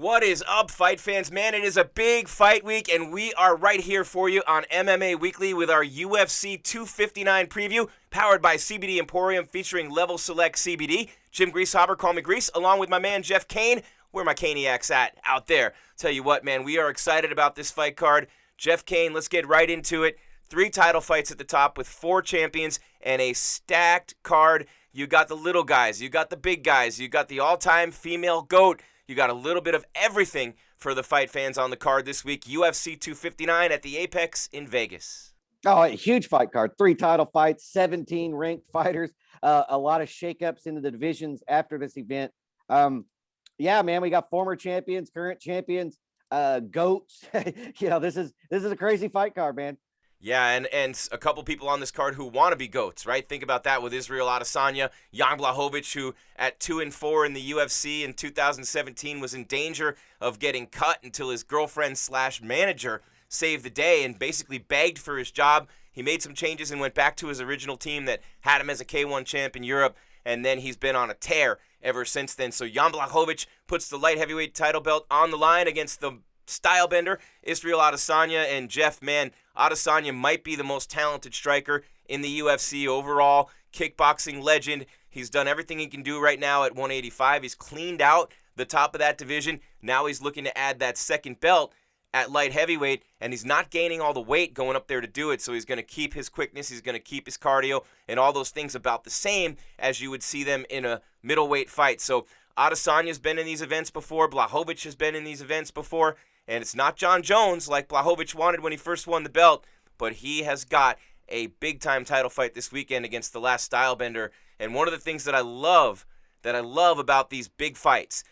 What is up, fight fans? Man, it is a big fight week, and we are right here for you on MMA Weekly with our UFC 259 preview, powered by CBD Emporium, featuring Level Select CBD. Jim Grieshaber, call me Gries, along with my man Jeff Cain. Where my Caniacs at out there? Tell you what, man, we are excited about this fight card. Jeff Cain, let's get right into it. 3 title fights at the top with 4 champions and a stacked card. You got the little guys, you got the big guys, you got the all-time female GOAT. You got a little bit of everything for the fight fans on the card this week. UFC 259 at the Apex in Vegas. Oh, a huge fight card. 3 title fights, 17 ranked fighters, a lot of shakeups into the divisions after this event. Yeah, man, we got former champions, current champions, GOATs. This is a crazy fight card, man. Yeah, and a couple people on this card who want to be GOATs, right? Think about that with Israel Adesanya, Jan Blachowicz, who at 2-4 in the UFC in 2017 was in danger of getting cut until his girlfriend/manager saved the day and basically begged for his job. He made some changes and went back to his original team that had him as a K1 champ in Europe, and then he's been on a tear ever since then. So Jan Blachowicz puts the light heavyweight title belt on the line against the style bender, Israel Adesanya. And Jeff, man, Adesanya might be the most talented striker in the UFC overall, kickboxing legend. He's done everything he can do right now at 185. He's cleaned out the top of that division. Now he's looking to add that second belt at light heavyweight, and he's not gaining all the weight going up there to do it, so he's going to keep his quickness, he's going to keep his cardio, and all those things about the same as you would see them in a middleweight fight. So Adesanya's been in these events before, Blachowicz has been in these events before, and it's not John Jones like Blachowicz wanted when he first won the belt, but he has got a big-time title fight this weekend against the last stylebender. And one of the things that I love about these big fights,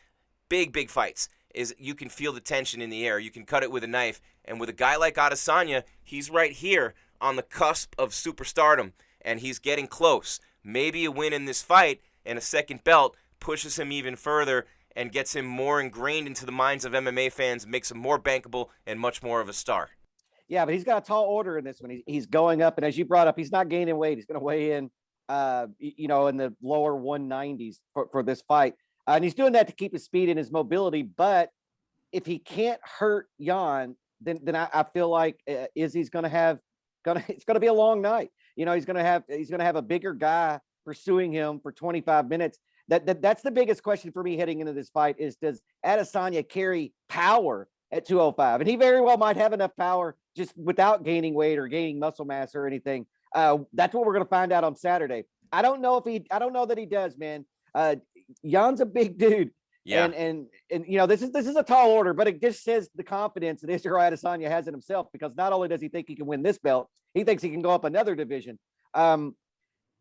big fights, is you can feel the tension in the air. You can cut it with a knife. And with a guy like Adesanya, he's right here on the cusp of superstardom, and he's getting close. Maybe a win in this fight and a second belt pushes him even further and gets him more ingrained into the minds of MMA fans, makes him more bankable and much more of a star. Yeah, but he's got a tall order in this one. He's going up, and as you brought up, he's not gaining weight. He's going to weigh in, in the lower 190s for this fight. And he's doing that to keep his speed and his mobility. But if he can't hurt Jan, then I feel like Izzy's it's going to be a long night. He's going to have a bigger guy pursuing him for 25 minutes. That's the biggest question for me heading into this fight is, does Adesanya carry power at 205? And he very well might have enough power just without gaining weight or gaining muscle mass or anything. That's what we're going to find out on Saturday. I don't know that he does, man. Jan's a big dude. Yeah. And this is a tall order, but it just says the confidence that Israel Adesanya has in himself, because not only does he think he can win this belt, he thinks he can go up another division.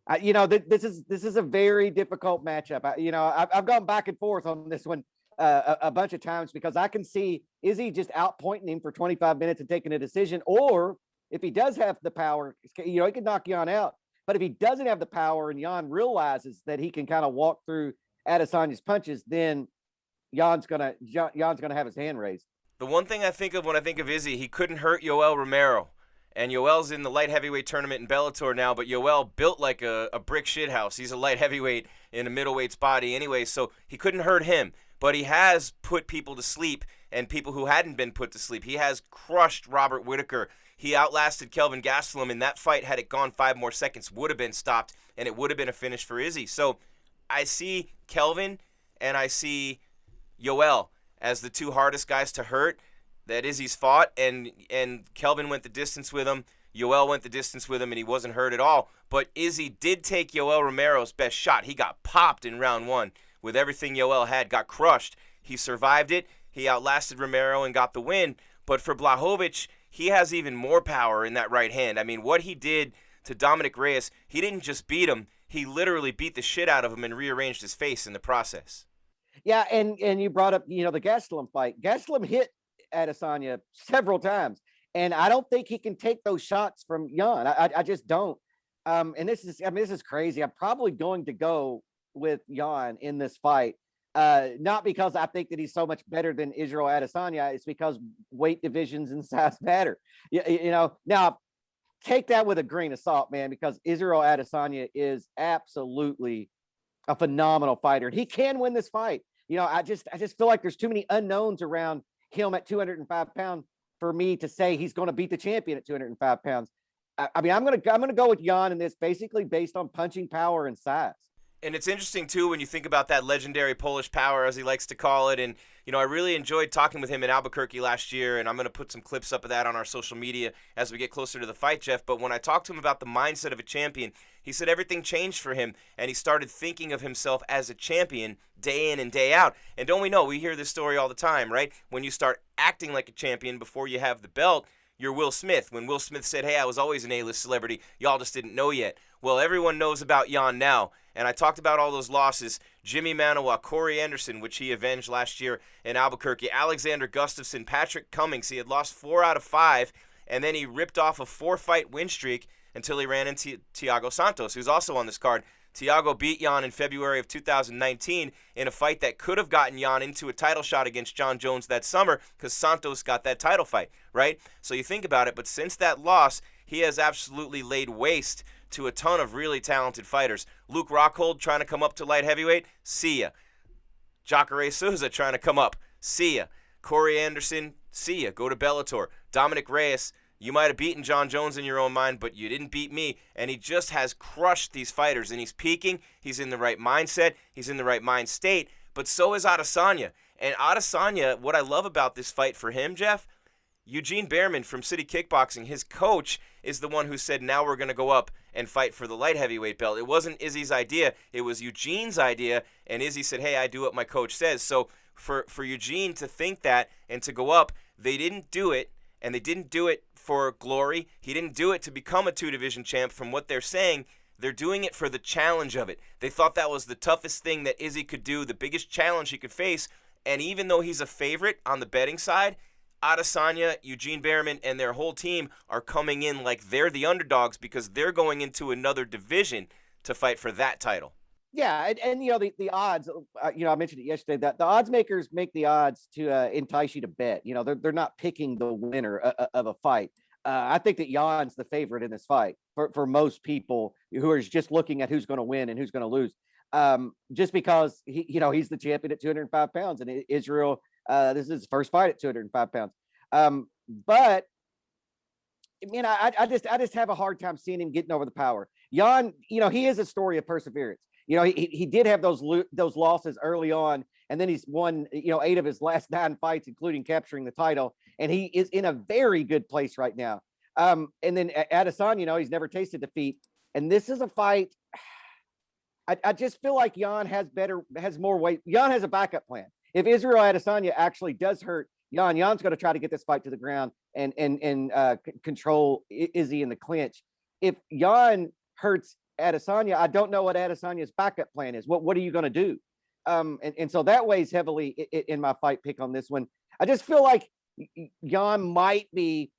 This is a very difficult matchup. I've gone back and forth on this one a bunch of times, because I can see, is he just outpointing him for 25 minutes and taking a decision? Or if he does have the power, he can knock Jan out. But if he doesn't have the power and Jan realizes that he can kind of walk through Adesanya's punches, then Jan's gonna have his hand raised. The one thing I think of when I think of Izzy, he couldn't hurt Yoel Romero. And Yoel's in the light heavyweight tournament in Bellator now, but Yoel built like a brick shithouse. He's a light heavyweight in a middleweight's body anyway, so he couldn't hurt him. But he has put people to sleep, and people who hadn't been put to sleep. He has crushed Robert Whittaker. He outlasted Kelvin Gastelum. In that fight, had it gone 5 more seconds, would have been stopped, and it would have been a finish for Izzy. So I see Kelvin and I see Yoel as the 2 hardest guys to hurt that Izzy's fought, and Kelvin went the distance with him. Yoel went the distance with him, and he wasn't hurt at all. But Izzy did take Yoel Romero's best shot. He got popped in round 1 with everything Yoel had, got crushed. He survived it. He outlasted Romero and got the win. But for Blachowicz, he has even more power in that right hand. I mean, what he did to Dominick Cruz, he didn't just beat him. He literally beat the shit out of him and rearranged his face in the process. Yeah, and you brought up, the Gastelum fight. Gastelum hit Adesanya several times, and I don't think he can take those shots from Jan. I just don't. And this is crazy. I'm probably going to go with Jan in this fight. Not because I think that he's so much better than Israel Adesanya. It's because weight divisions and size matter. Now take that with a grain of salt, man, because Israel Adesanya is absolutely a phenomenal fighter. And he can win this fight. I just feel like there's too many unknowns around him at 205 pounds for me to say he's going to beat the champion at 205 pounds. I mean, I'm gonna go with Jan in this, basically based on punching power and size. And it's interesting, too, when you think about that legendary Polish power, as he likes to call it. And, I really enjoyed talking with him in Albuquerque last year, and I'm going to put some clips up of that on our social media as we get closer to the fight, Jeff. But when I talked to him about the mindset of a champion, he said everything changed for him, and he started thinking of himself as a champion day in and day out. And don't we know, we hear this story all the time, right? When you start acting like a champion before you have the belt, you're Will Smith. When Will Smith said, hey, I was always an A-list celebrity, y'all just didn't know yet. Well, everyone knows about Jan now. And I talked about all those losses. Jimmy Manuwa, Corey Anderson, which he avenged last year in Albuquerque, Alexander Gustafsson, Patrick Cummings. He had lost 4 out of 5, and then he ripped off a 4-fight win streak until he ran into Thiago Santos, who's also on this card. Thiago beat Jan in February of 2019 in a fight that could have gotten Jan into a title shot against John Jones that summer because Santos got that title fight, right? So you think about it, but since that loss, he has absolutely laid waste to a ton of really talented fighters. Luke Rockhold trying to come up to light heavyweight, see ya. Jacare Souza trying to come up, see ya. Corey Anderson, see ya. Go to Bellator. Dominic Reyes, you might have beaten John Jones in your own mind, but you didn't beat me. And he just has crushed these fighters, and he's peaking. He's in the right mindset. He's in the right mind state. But so is Adesanya. And Adesanya, what I love about this fight for him, Jeff, Eugene Behrman from City Kickboxing, his coach, is the one who said, now we're going to go up and fight for the light heavyweight belt. It wasn't Izzy's idea. It was Eugene's idea, and Izzy said, hey, I do what my coach says. So for Eugene to think that and to go up, they didn't do it, and they didn't do it for glory. He didn't do it to become a 2-division champ. From what they're saying, they're doing it for the challenge of it. They thought that was the toughest thing that Izzy could do, the biggest challenge he could face, and even though he's a favorite on the betting side, Adesanya, Eugene Behrman, and their whole team are coming in like they're the underdogs because they're going into another division to fight for that title. Yeah, and the odds, I mentioned it yesterday, that the odds makers make the odds to entice you to bet. They're not picking the winner of a fight. I think that Jan's the favorite in this fight for most people who are just looking at who's going to win and who's going to lose. Just because he's the champion at 205 pounds, and Israel, this is his first fight at 205 pounds. But I just have a hard time seeing him getting over the power. Jan, he is a story of perseverance. He did have those losses early on, and then he's won 8 of his last 9 fights, including capturing the title, and he is in a very good place right now. And then Adesanya, he's never tasted defeat, and this is a fight. I just feel like Jan has more weight. Jan has a backup plan. If Israel Adesanya actually does hurt Jan's going to try to get this fight to the ground and control Izzy in the clinch. If Jan hurts Adesanya, I don't know what Adesanya's backup plan is. What are you going to do? And so that weighs heavily in my fight pick on this one. I just feel like Jan might be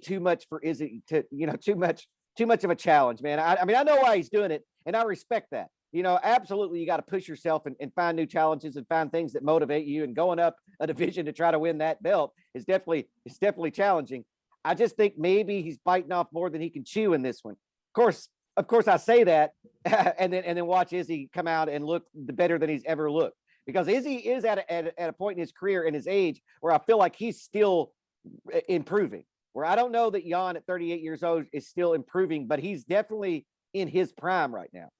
too much for Izzy to, too much of a challenge, man. I mean, I know why he's doing it, and I respect that. Absolutely, you got to push yourself and find new challenges and find things that motivate you. And going up a division to try to win that belt is definitely challenging. I just think maybe he's biting off more than he can chew in this one. Of course, I say that, and then watch Izzy come out and look better than he's ever looked, because Izzy is at a point in his career and his age where I feel like he's still improving. Where I don't know that Jan at 38 years old is still improving, but he's definitely in his prime right now.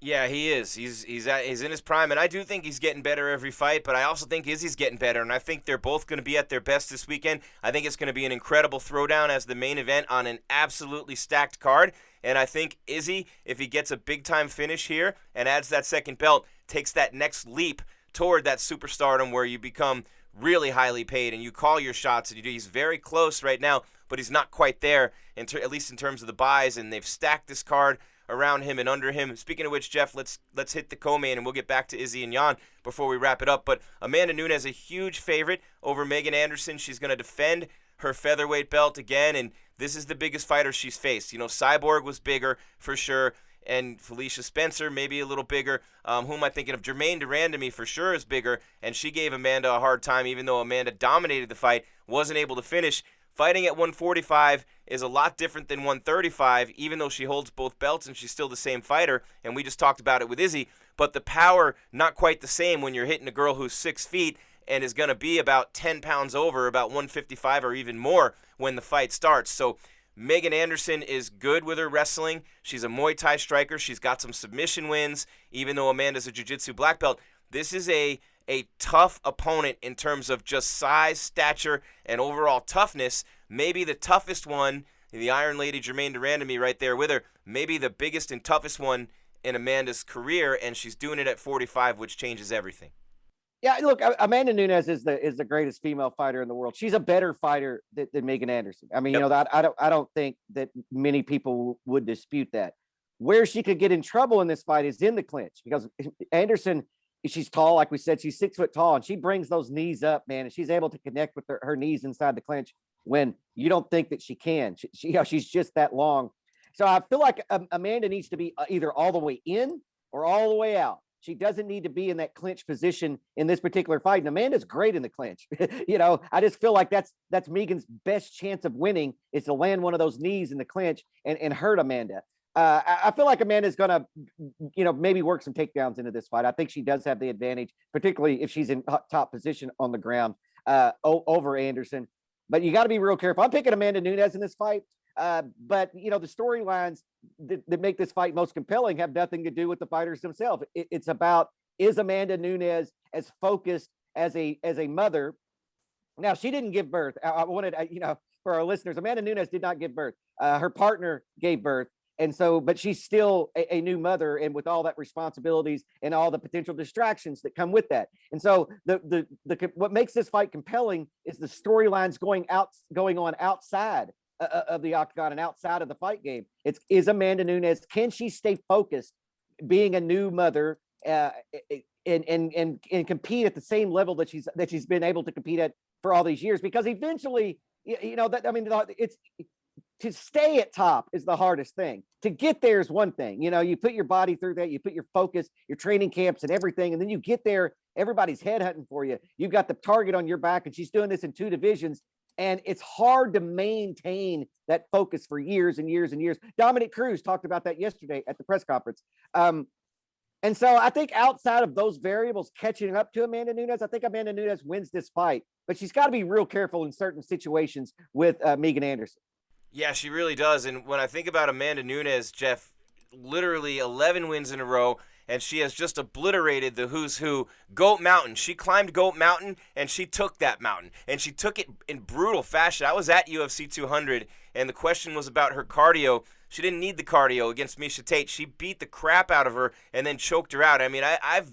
Yeah, he is. He's in his prime, and I do think he's getting better every fight, but I also think Izzy's getting better, and I think they're both going to be at their best this weekend. I think it's going to be an incredible throwdown as the main event on an absolutely stacked card, and I think Izzy, if he gets a big-time finish here and adds that second belt, takes that next leap toward that superstardom where you become really highly paid and you call your shots, and he's very close right now, but he's not quite there, at least in terms of the buys, and they've stacked this card around him and under him. Speaking of which, Jeff, let's hit the co-main, and we'll get back to Izzy and Jan before we wrap it up. But Amanda Nunes, a huge favorite over Megan Anderson. She's going to defend her featherweight belt again, and this is the biggest fighter she's faced. Cyborg was bigger for sure, and Felicia Spencer maybe a little bigger. Who am I thinking of? Jermaine Durandamy for sure is bigger, and she gave Amanda a hard time, even though Amanda dominated the fight, wasn't able to finish. fighting at 145 is a lot different than 135, even though she holds both belts and she's still the same fighter, and we just talked about it with Izzy, but the power, not quite the same when you're hitting a girl who's 6 feet and is going to be about 10 pounds over, about 155 or even more when the fight starts. So Megan Anderson is good with her wrestling. She's a Muay Thai striker. She's got some submission wins, even though Amanda's a jiu-jitsu black belt. This is a tough opponent in terms of just size, stature, and overall toughness. Maybe the toughest one, the Iron Lady Germaine Durandamy right there with her, maybe the biggest and toughest one in Amanda's career, and she's doing it at 45, which changes everything. Yeah, look, Amanda Nunes is the greatest female fighter in the world. She's a better fighter than Megan Anderson. I mean, Yep. you know, I don't think that many people would dispute that. Where she could get in trouble in this fight is in the clinch, because Anderson, she's tall, like we said, she's 6 foot tall, and she brings those knees up, man, and she's able to connect with her knees inside the clinch when you don't think that she can. She you know, she's just that long. So I feel like Amanda needs to be either all the way in or all the way out. She doesn't need to be in that clinch position in this particular fight. And Amanda's great in the clinch. You know, I just feel like that's Megan's best chance of winning is to land one of those knees in the clinch and hurt Amanda. I feel like Amanda's going to, you know, maybe work some takedowns into this fight. I think she does have the advantage, particularly if she's in top position on the ground over Anderson. But you got to be real careful. I'm picking Amanda Nunes in this fight. But, you know, the storylines that make this fight most compelling have nothing to do with the fighters themselves. It's about, is Amanda Nunes as focused as a mother? Now, she didn't give birth. I wanted, you know, for our listeners, Amanda Nunes did not give birth. Her partner gave birth. And so, but she's still a new mother, and with all that responsibilities and all the potential distractions that come with that. And so what makes this fight compelling is the storylines going on outside of the octagon and outside of the fight game. Is Amanda Nunes, can she stay focused being a new mother and compete at the same level that she's been able to compete at for all these years? Because eventually, you know, that, I mean, it's to stay at top is the hardest thing. To get there is one thing. You know, you put your body through that, you put your focus, your training camps and everything, and then you get there, everybody's headhunting for you. You've got the target on your back, and she's doing this in 2 divisions. And it's hard to maintain that focus for years and years and years. Dominick Cruz talked about that yesterday at the press conference. And so I think outside of those variables catching up to Amanda Nunes, I think Amanda Nunes wins this fight. But she's got to be real careful in certain situations with Megan Anderson. Yeah, she really does. And when I think about Amanda Nunes, Jeff, literally 11 wins in a row, and she has just obliterated the who's who. Goat Mountain. She climbed Goat Mountain, and she took that mountain. And she took it in brutal fashion. I was at UFC 200, and the question was about her cardio. She didn't need the cardio against Miesha Tate. She beat the crap out of her and then choked her out. I mean, I've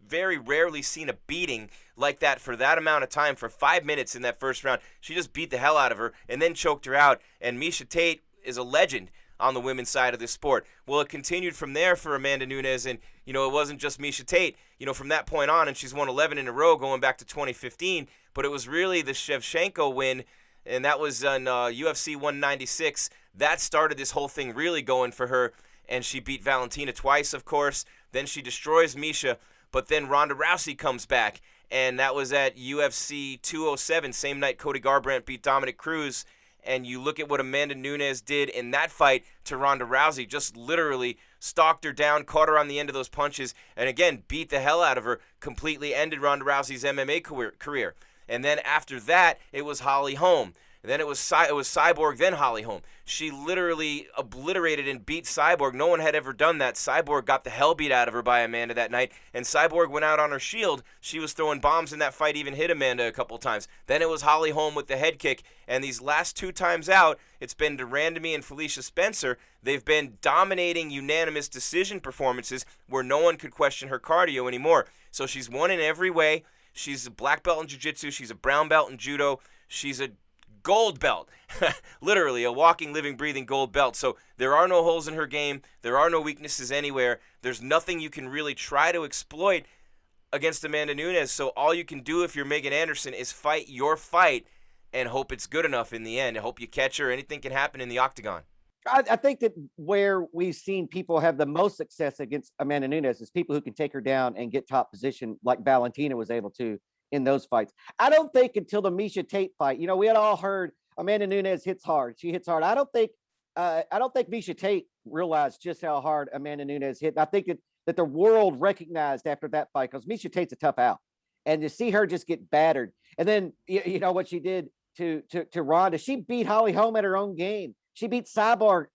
very rarely seen a beating like that for that amount of time, for 5 minutes in that first round. She just beat the hell out of her and then choked her out. And Miesha Tate is a legend on the women's side of this sport. Well, it continued from there for Amanda Nunes, and, you know, it wasn't just Miesha Tate, you know, from that point on, and she's won 11 in a row going back to 2015, but it was really the Shevchenko win, and that was on UFC 196. That started this whole thing really going for her, and she beat Valentina twice, of course. Then she destroys Miesha, but then Ronda Rousey comes back, and that was at UFC 207, same night Cody Garbrandt beat Dominick Cruz. And you look at what Amanda Nunes did in that fight to Ronda Rousey, just literally stalked her down, caught her on the end of those punches, and again, beat the hell out of her, completely ended Ronda Rousey's MMA career. And then after that, it was Holly Holm. And then it was Cyborg, then Holly Holm. She literally obliterated and beat Cyborg. No one had ever done that. Cyborg got the hell beat out of her by Amanda that night, and Cyborg went out on her shield. She was throwing bombs in that fight, even hit Amanda a couple times. Then it was Holly Holm with the head kick, and these last 2 times out, it's been Durandamy and Felicia Spencer. They've been dominating unanimous decision performances where no one could question her cardio anymore. So she's won in every way. She's a black belt in jiu-jitsu. She's a brown belt in judo. She's a gold belt, literally a walking, living, breathing gold belt. So there are no holes in her game. There are no weaknesses anywhere. There's nothing you can really try to exploit against Amanda Nunes. So all you can do if you're Megan Anderson is fight your fight and hope it's good enough in the end. I hope you catch her. Anything can happen in the octagon. I think that where we've seen people have the most success against Amanda Nunes is people who can take her down and get top position like Valentina was able to in those fights. I don't think until the Miesha Tate fight, you know, we had all heard, Amanda Nunes hits hard. She hits hard. I don't think Miesha Tate realized just how hard Amanda Nunes hit. I think that the world recognized after that fight, because Miesha Tate's a tough out, and to see her just get battered, and then you know what she did to Ronda. She beat Holly Holm at her own game. She beat Cyborg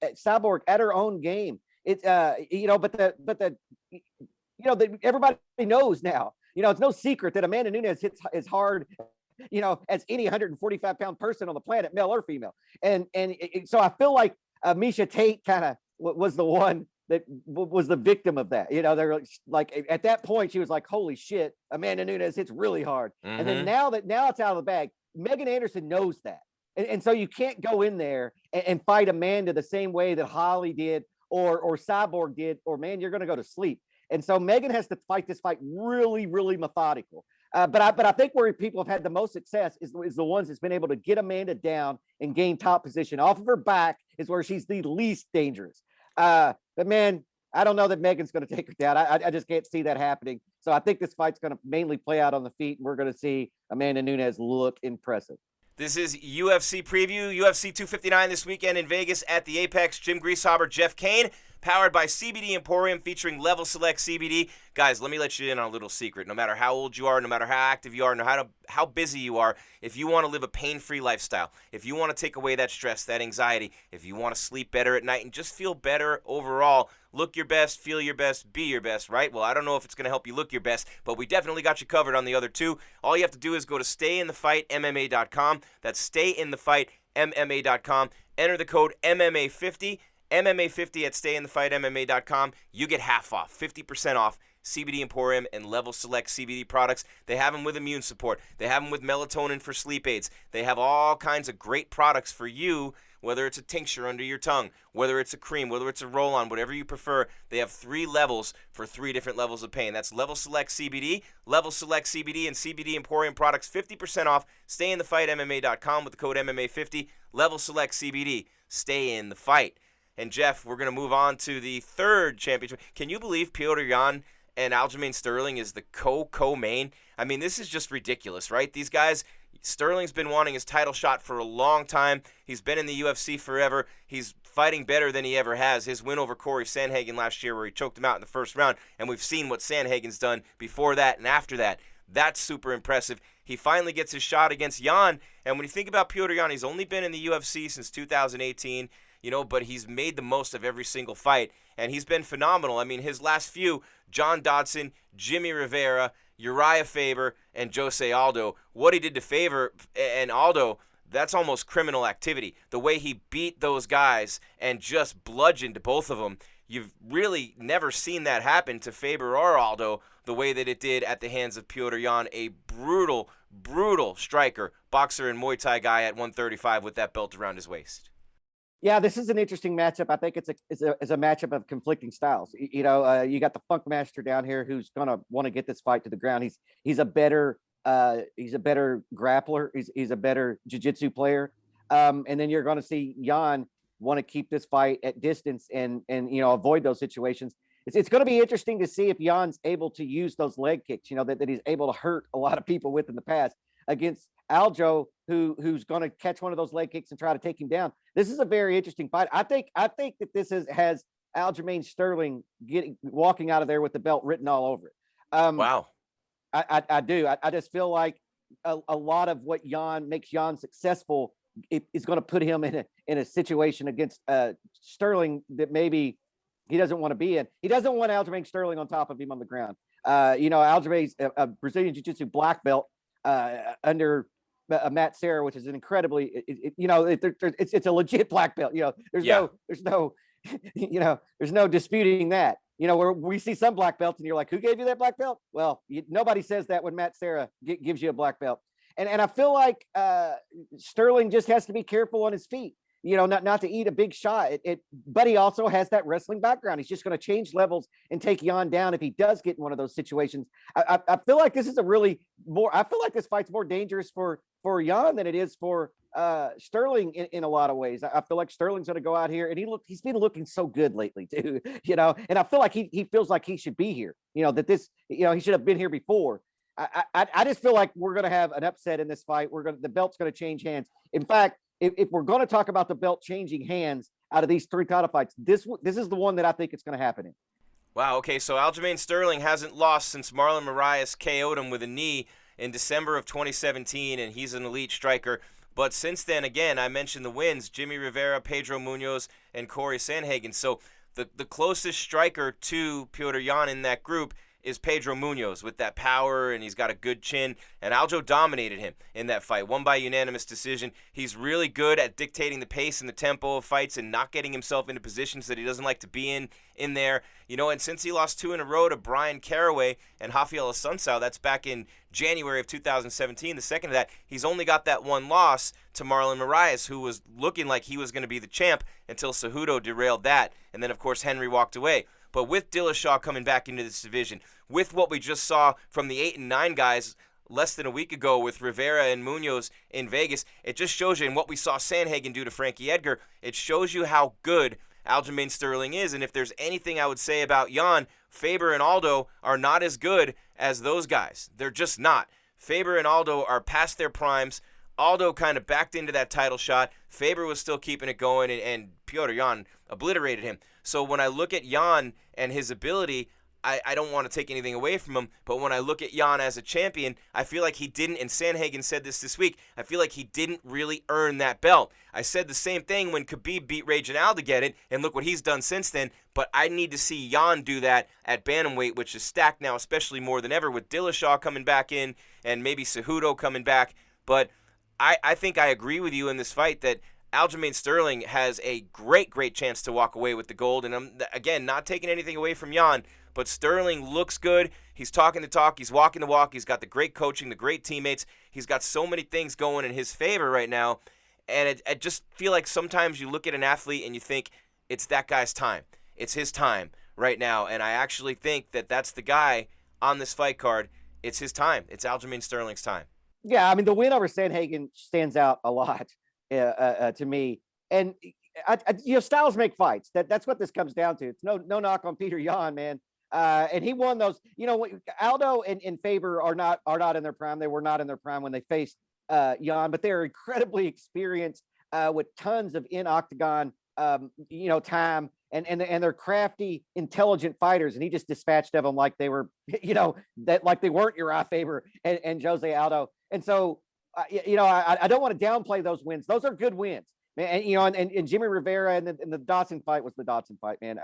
at her own game. It's everybody knows now. It's no secret that Amanda Nunes hits as hard, as any 145-pound person on the planet, male or female. And so I feel like Miesha Tate kind of was the one that was the victim of that. They're like at that point she was like, holy shit, Amanda Nunes hits really hard. Mm-hmm. And then now it's out of the bag. Megan Anderson knows that. And so you can't go in there and fight Amanda the same way that Holly did or Cyborg did, or man, you're going to go to sleep. And so Megan has to fight this fight really, really methodical. But I think where people have had the most success is the ones that's been able to get Amanda down and gain top position. Off of her back is where she's the least dangerous. But man, I don't know that Megan's going to take her down. I just can't see that happening. So I think this fight's going to mainly play out on the feet, and we're going to see Amanda Nunes look impressive. This is UFC Preview, UFC 259 this weekend in Vegas at the Apex. Jim Grieshaber, Jeff Cain, powered by CBD Emporium, featuring Level Select CBD. Guys, let me let you in on a little secret. No matter how old you are, no matter how active you are, no matter how busy you are, if you want to live a pain-free lifestyle, if you want to take away that stress, that anxiety, if you want to sleep better at night and just feel better overall, look your best, feel your best, be your best, right? Well, I don't know if it's going to help you look your best, but we definitely got you covered on the other two. All you have to do is go to stayinthefightmma.com. That's stayinthefightmma.com. Enter the code MMA50. MMA50 at stayinthefightmma.com. You get half off, 50% off CBD Emporium and Level Select CBD products. They have them with immune support. They have them with melatonin for sleep aids. They have all kinds of great products for you, whether it's a tincture under your tongue, whether it's a cream, whether it's a roll-on, whatever you prefer. They have 3 levels for 3 different levels of pain. That's Level Select CBD, Level Select CBD, and CBD Emporium products, 50% off. Stayinthefightmma.com with the code MMA50. Level Select CBD. Stay in the fight. And Jeff, we're going to move on to the third championship. Can you believe Petr Yan and Aljamain Sterling is the co-main? I mean, this is just ridiculous, right? These guys, Sterling's been wanting his title shot for a long time. He's been in the UFC forever. He's fighting better than he ever has. His win over Corey Sandhagen last year, where he choked him out in the first round, and we've seen what Sandhagen's done before that and after that. That's super impressive. He finally gets his shot against Yan, and when you think about Petr Yan, he's only been in the UFC since 2018, but he's made the most of every single fight, and he's been phenomenal. I mean, his last few, John Dodson, Jimmy Rivera, Uriah Faber, and Jose Aldo. What he did to Faber and Aldo, that's almost criminal activity. The way he beat those guys and just bludgeoned both of them, you've really never seen that happen to Faber or Aldo the way that it did at the hands of Petr Yan, a brutal, brutal striker, boxer, and Muay Thai guy at 135 with that belt around his waist. Yeah, this is an interesting matchup. I think it's a matchup of conflicting styles. You got the Funk Master down here who's gonna want to get this fight to the ground. He's a better grappler. He's a better jiu-jitsu player. And then you're going to see Yan want to keep this fight at distance and avoid those situations. It's going to be interesting to see if Jan's able to use those leg kicks. That he's able to hurt a lot of people with in the past against Aljo, who's going to catch one of those leg kicks and try to take him down. This is a very interesting fight. I think that this has Aljamain Sterling walking out of there with the belt written all over it. Wow. I do. I just feel like a lot of what Yan makes Yan successful is going to put him in a situation against Sterling that maybe he doesn't want to be in. He doesn't want Aljamain Sterling on top of him on the ground. Aljamain's a Brazilian Jiu-Jitsu black belt under Matt Serra, which is an incredibly, it's a legit black belt. There's no disputing that. Where we see some black belts and you're like, who gave you that black belt? Well, nobody says that when Matt Serra gives you a black belt. And I feel like Sterling just has to be careful on his feet, not to eat a big shot. But he also has that wrestling background. He's just going to change levels and take Yan down if he does get in one of those situations. I feel like this is I feel like this fight's more dangerous for Yan than it is for Sterling in a lot of ways. I feel like Sterling's going to go out here and he's been looking so good lately too, and I feel like he feels like he should be here, that this, he should have been here before. I just feel like we're going to have an upset in this fight. The belt's going to change hands. In fact, if we're going to talk about the belt changing hands out of these 3 title fights, this is the one that I think it's going to happen in. Wow, okay, so Aljamain Sterling hasn't lost since Marlon Moraes KO'd him with a knee in December of 2017, and he's an elite striker. But since then, again, I mentioned the wins, Jimmy Rivera, Pedro Munoz, and Corey Sandhagen. So the closest striker to Petr Yan in that group is Pedro Munoz with that power, and he's got a good chin. And Aljo dominated him in that fight, won by unanimous decision. He's really good at dictating the pace and the tempo of fights and not getting himself into positions that he doesn't like to be in there. You know, and since he lost 2 in a row to Brian Caraway and Rafael Assunção, that's back in January of 2017, the second of that, he's only got that 1 loss to Marlon Moraes, who was looking like he was going to be the champ until Cejudo derailed that. And then, of course, Henry walked away. But with Dillashaw coming back into this division, with what we just saw from the 8 and 9 guys less than a week ago with Rivera and Munoz in Vegas, it just shows you, and what we saw Sandhagen do to Frankie Edgar, it shows you how good Aljamain Sterling is. And if there's anything I would say about Jan, Faber and Aldo are not as good as those guys. They're just not. Faber and Aldo are past their primes. Aldo kind of backed into that title shot. Faber was still keeping it going, and Petr Yan obliterated him. So when I look at Jan and his ability, I don't want to take anything away from him, but when I look at Jan as a champion, I feel like he didn't, and Sandhagen said this week, I feel like he didn't really earn that belt. I said the same thing when Khabib beat Ray Janal to get it, and look what he's done since then, but I need to see Jan do that at bantamweight, which is stacked now, especially more than ever, with Dillashaw coming back in, and maybe Cejudo coming back. But I think I agree with you in this fight that Aljamain Sterling has a great chance to walk away with the gold. And I'm, again, not taking anything away from Jan, but Sterling looks good. He's talking the talk. He's walking the walk. He's got the great coaching, the great teammates. He's got so many things going in his favor right now. And I just feel like sometimes you look at an athlete and you think it's that guy's time. It's his time right now. And I actually think that that's the guy on this fight card. It's his time. It's Aljamain Sterling's time. Yeah, I mean, the win over Sandhagen stands out a lot to me. And, styles make fights. That's what this comes down to. It's no knock on Petr Yan, man. And he won those. Aldo and Faber are not in their prime. They were not in their prime when they faced Yan, but they're incredibly experienced with tons of in-octagon, time. And they're crafty, intelligent fighters, and he just dispatched of them like they were, like they weren't Uriah Faber and Jose Aldo. And so, I don't want to downplay those wins. Those are good wins, man. And Jimmy Rivera and the Dodson fight was the Dodson fight, man.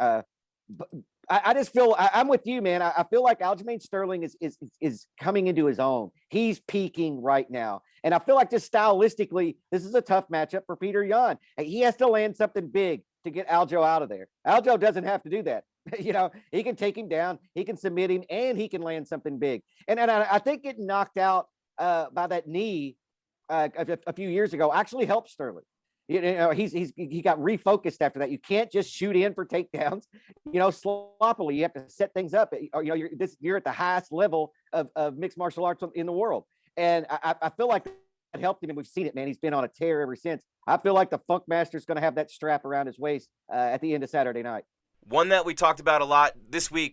But I just feel I'm with you, man. I feel like Aljamain Sterling is coming into his own. He's peaking right now, and I feel like just stylistically, this is a tough matchup for Petr Yan. He has to land something big to get Aljo out of there. Aljo doesn't have to do that. He can take him down, he can submit him, and he can land something big. And I think getting knocked out by that knee a few years ago actually helped Sterling. He got refocused after that. You can't just shoot in for takedowns, sloppily. You have to set things up. You're at the highest level of mixed martial arts in the world. And I feel like that helped him, and we've seen it, man. He's been on a tear ever since. I feel like the Funk Master's going to have that strap around his waist at the end of Saturday night. One that we talked about a lot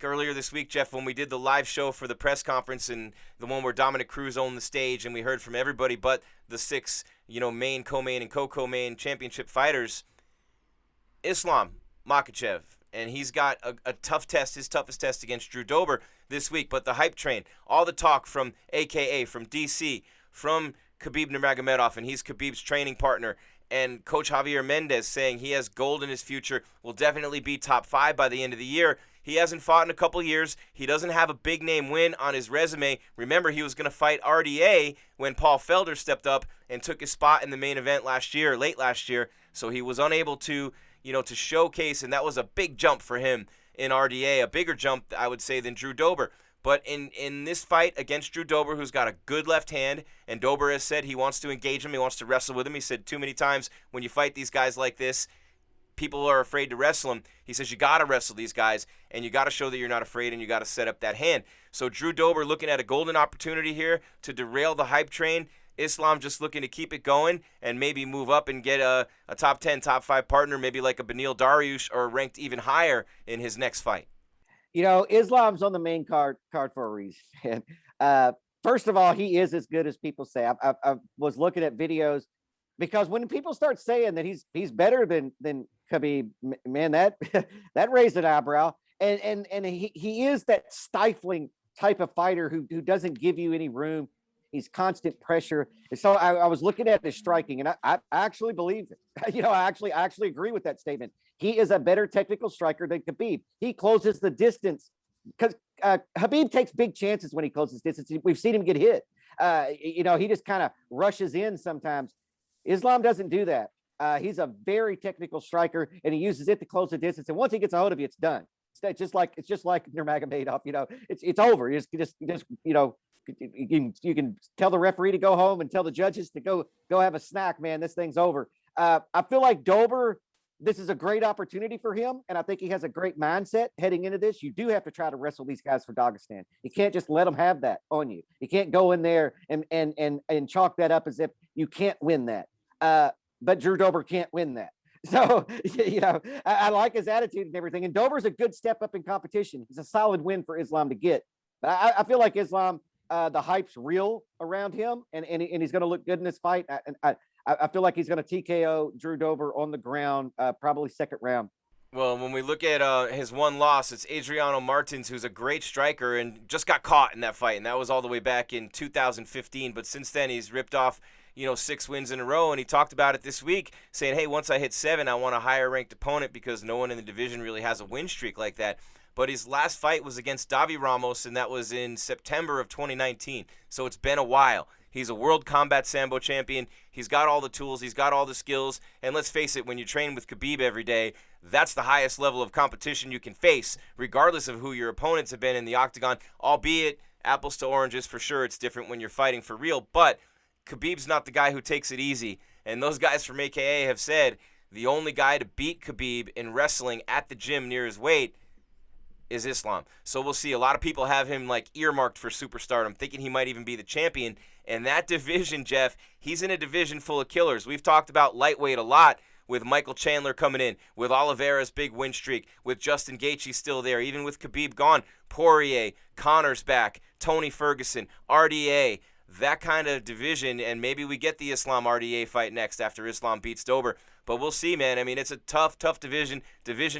earlier this week, Jeff, when we did the live show for the press conference, and the one where Dominick Cruz owned the stage, and we heard from everybody but the 6, main, co-main, and co-main championship fighters, Islam Makhachev. And he's got a tough test, his toughest test against Drew Dober this week. But the hype train, all the talk from AKA, from DC, from Khabib Nurmagomedov, and he's Khabib's training partner, and Coach Javier Mendez saying he has gold in his future, will definitely be top 5 by the end of the year. He hasn't fought in a couple years. He doesn't have a big name win on his resume. Remember, he was going to fight RDA when Paul Felder stepped up and took his spot in the main event late last year. So he was unable to, to showcase, and that was a big jump for him in RDA, a bigger jump, I would say, than Drew Dober. But in this fight against Drew Dober, who's got a good left hand, and Dober has said he wants to engage him, he wants to wrestle with him. He said too many times when you fight these guys like this, people are afraid to wrestle him. He says you got to wrestle these guys, and you got to show that you're not afraid, and you got to set up that hand. So Drew Dober looking at a golden opportunity here to derail the hype train. Islam just looking to keep it going and maybe move up and get a top 10, top 5 partner, maybe like a Beneil Dariush, or ranked even higher in his next fight. Islam's on the main card for a reason. And first of all, he is as good as people say. I was looking at videos because when people start saying that he's better than Khabib, man, that that raised an eyebrow. And he is that stifling type of fighter who doesn't give you any room. He's constant pressure. And so I was looking at his striking, and I actually believe it. I actually agree with that statement. He is a better technical striker than Khabib. He closes the distance because Khabib takes big chances when he closes distance. We've seen him get hit. He just kind of rushes in sometimes. Islam doesn't do that. He's a very technical striker, and he uses it to close the distance. And once he gets a hold of you, it's done. It's just like Nurmagomedov. It's over. You just you can tell the referee to go home and tell the judges to go have a snack. Man, this thing's over. I feel like Dober, this is a great opportunity for him, and I think he has a great mindset heading into this. You do have to try to wrestle these guys for Dagestan. You can't just let them have that on you. You can't go in there and chalk that up as if you can't win that. But Drew Dober can't win that. So, I like his attitude and everything. And Dober's a good step up in competition. It's a solid win for Islam to get. But I feel like Islam, the hype's real around him, and he's going to look good in this fight. I feel like he's going to TKO Drew Dober on the ground, probably second round. Well, when we look at his one loss, it's Adriano Martens, who's a great striker and just got caught in that fight, and that was all the way back in 2015. But since then, he's ripped off 6 wins in a row, and he talked about it this week, saying, hey, once I hit 7, I want a higher-ranked opponent because no one in the division really has a win streak like that. But his last fight was against Davi Ramos, and that was in September of 2019, so it's been a while. He's a World Combat Sambo champion. He's got all the tools. He's got all the skills. And let's face it, when you train with Khabib every day, that's the highest level of competition you can face, regardless of who your opponents have been in the octagon, albeit apples to oranges for sure. It's different when you're fighting for real, but Khabib's not the guy who takes it easy. And those guys from AKA have said the only guy to beat Khabib in wrestling at the gym near his weight is Islam. So we'll see. A lot of people have him earmarked for superstardom, thinking he might even be the champion. And that division, Jeff, he's in a division full of killers. We've talked about lightweight a lot with Michael Chandler coming in, with Oliveira's big win streak, with Justin Gaethje still there, even with Khabib gone, Poirier, Connor's back, Tony Ferguson, RDA, that kind of division, and maybe we get the Islam RDA fight next after Islam beats Dober. But we'll see, man. I mean, it's a tough division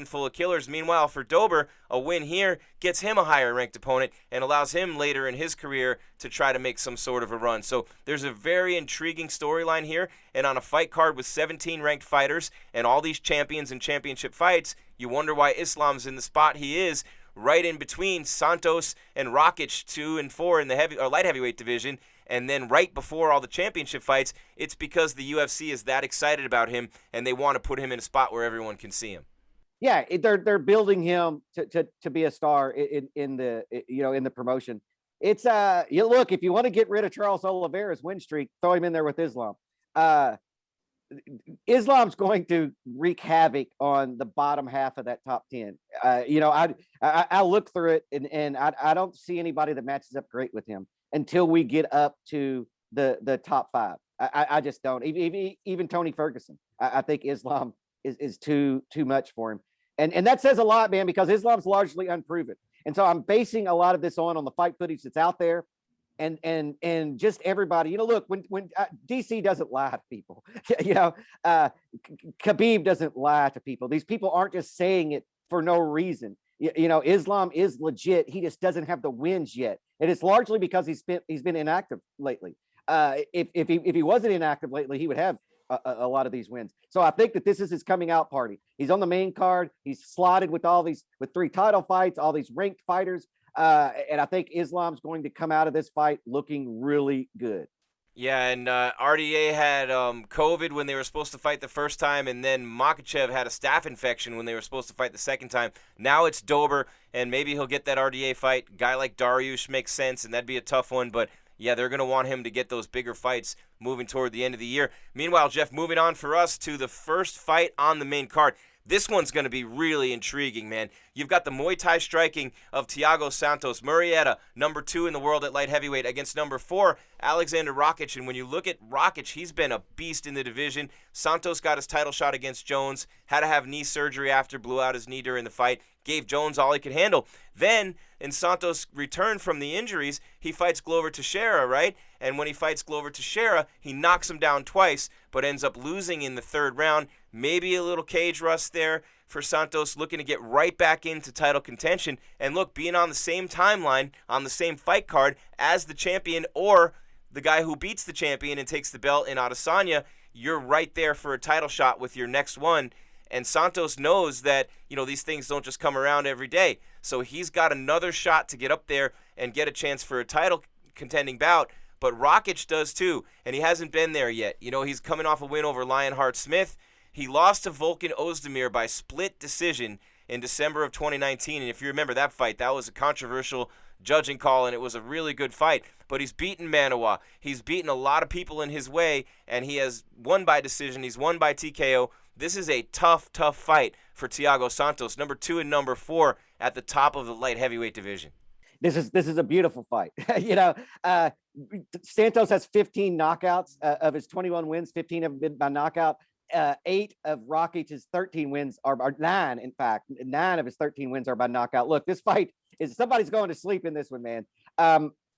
full of killers. Meanwhile, for Dober, a win here gets him a higher-ranked opponent and allows him later in his career to try to make some sort of a run. So there's a very intriguing storyline here, and on a fight card with 17 ranked fighters and all these champions and championship fights, you wonder why Islam's in the spot he is, right in between Santos and Rakic, 2 and 4 in the light heavyweight division. And then right before all the championship fights, it's because the UFC is that excited about him and they want to put him in a spot where everyone can see him. Yeah, they're building him to be a star in the promotion. It's look, if you want to get rid of Charles Oliveira's win streak, throw him in there with Islam. Islam's going to wreak havoc on the bottom half of that top 10. I look through it and I don't see anybody that matches up great with him until we get up to the top 5. I just don't. Even Tony Ferguson, I think Islam is too much for him. And that says a lot, man, because Islam's largely unproven. And so I'm basing a lot of this on the fight footage that's out there. And just everybody, look, when DC doesn't lie to people, Khabib doesn't lie to people. These people aren't just saying it for no reason. Islam is legit. He just doesn't have the wins yet. And it's largely because he's been inactive lately. If he wasn't inactive lately, he would have a lot of these wins. So I think that this is his coming out party. He's on the main card. He's slotted with with 3 title fights, all these ranked fighters. And I think Islam's going to come out of this fight looking really good. Yeah, and RDA had COVID when they were supposed to fight the first time, and then Makhachev had a staph infection when they were supposed to fight the second time. Now it's Dober, and maybe he'll get that RDA fight. Guy like Dariush makes sense, and that'd be a tough one, but yeah, they're going to want him to get those bigger fights moving toward the end of the year. Meanwhile, Jeff, moving on for us to the first fight on the main card. This one's going to be really intriguing, man. You've got the Muay Thai striking of Thiago Santos, Murrieta, number 2 in the world at light heavyweight, against number 4, Alexander Rakic. And when you look at Rakic, he's been a beast in the division. Santos got his title shot against Jones, had to have knee surgery after, blew out his knee during the fight, gave Jones all he could handle. Then, in Santos' return from the injuries, he fights Glover Teixeira, right? And when he fights Glover Teixeira, he knocks him down twice, but ends up losing in the third round. Maybe a little cage rust there for Santos, looking to get right back into title contention. And look, being on the same timeline, on the same fight card as the champion or the guy who beats the champion and takes the belt in Adesanya, you're right there for a title shot with your next one. And Santos knows that, these things don't just come around every day. So he's got another shot to get up there and get a chance for a title contending bout. But Rakic does too, and he hasn't been there yet. He's coming off a win over Lionheart Smith. He lost to Volkan Ozdemir by split decision in December of 2019. And if you remember that fight, that was a controversial judging call, and it was a really good fight. But he's beaten Manawa. He's beaten a lot of people in his way, and he has won by decision. He's won by TKO. This is a tough fight for Thiago Santos, number 2 and number 4 at the top of the light heavyweight division. This is a beautiful fight. Santos has 15 knockouts of his 21 wins. 15 have been by knockout. 8 of Rakic's 13 wins are 9. In fact, 9 of his 13 wins are by knockout. Look, this fight is somebody's going to sleep in this one, man.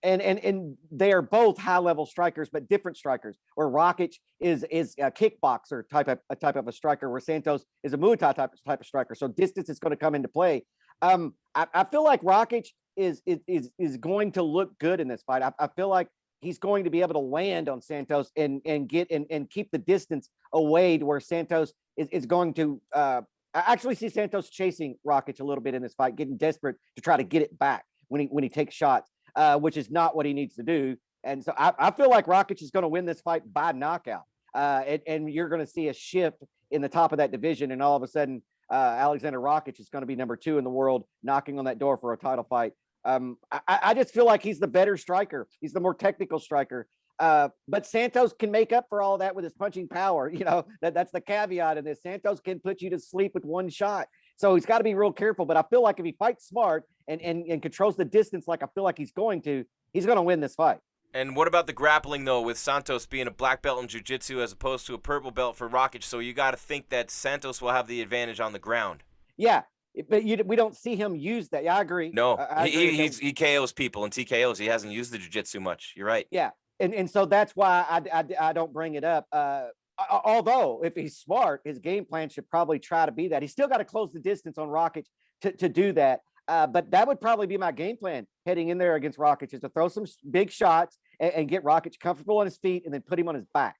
And they are both high level strikers, but different strikers. Where Rakic is a kickboxer type of a striker, where Santos is a Muay Thai type of striker. So distance is going to come into play. I feel like Rakic is going to look good in this fight. I feel like he's going to be able to land on Santos and keep the distance away to where Santos is going to. I actually see Santos chasing Rakic a little bit in this fight, getting desperate to try to get it back when he takes shots. Which is not what he needs to do. And so I feel like Rakic is going to win this fight by knockout. And you're going to see a shift in the top of that division. And all of a sudden, Alexander Rakic is going to be number 2 in the world, knocking on that door for a title fight. I just feel like he's the better striker. He's the more technical striker. But Santos can make up for all that with his punching power. That's the caveat in this. Santos can put you to sleep with one shot. So he's got to be real careful. But I feel like if he fights smart and controls the distance like I feel like he's going to win this fight. And what about the grappling, though, with Santos being a black belt in jiu-jitsu as opposed to a purple belt for Rakic? So you got to think that Santos will have the advantage on the ground. Yeah, but we don't see him use that. Yeah, I agree. No, I agree. he KOs people and TKOs. He hasn't used the jiu-jitsu much. You're right. Yeah, and so that's why I don't bring it up. Although, if he's smart, his game plan should probably try to be that. He's still got to close the distance on Rakic to do that. But that would probably be my game plan heading in there against Rakic, is to throw some big shots and get Rakic comfortable on his feet and then put him on his back.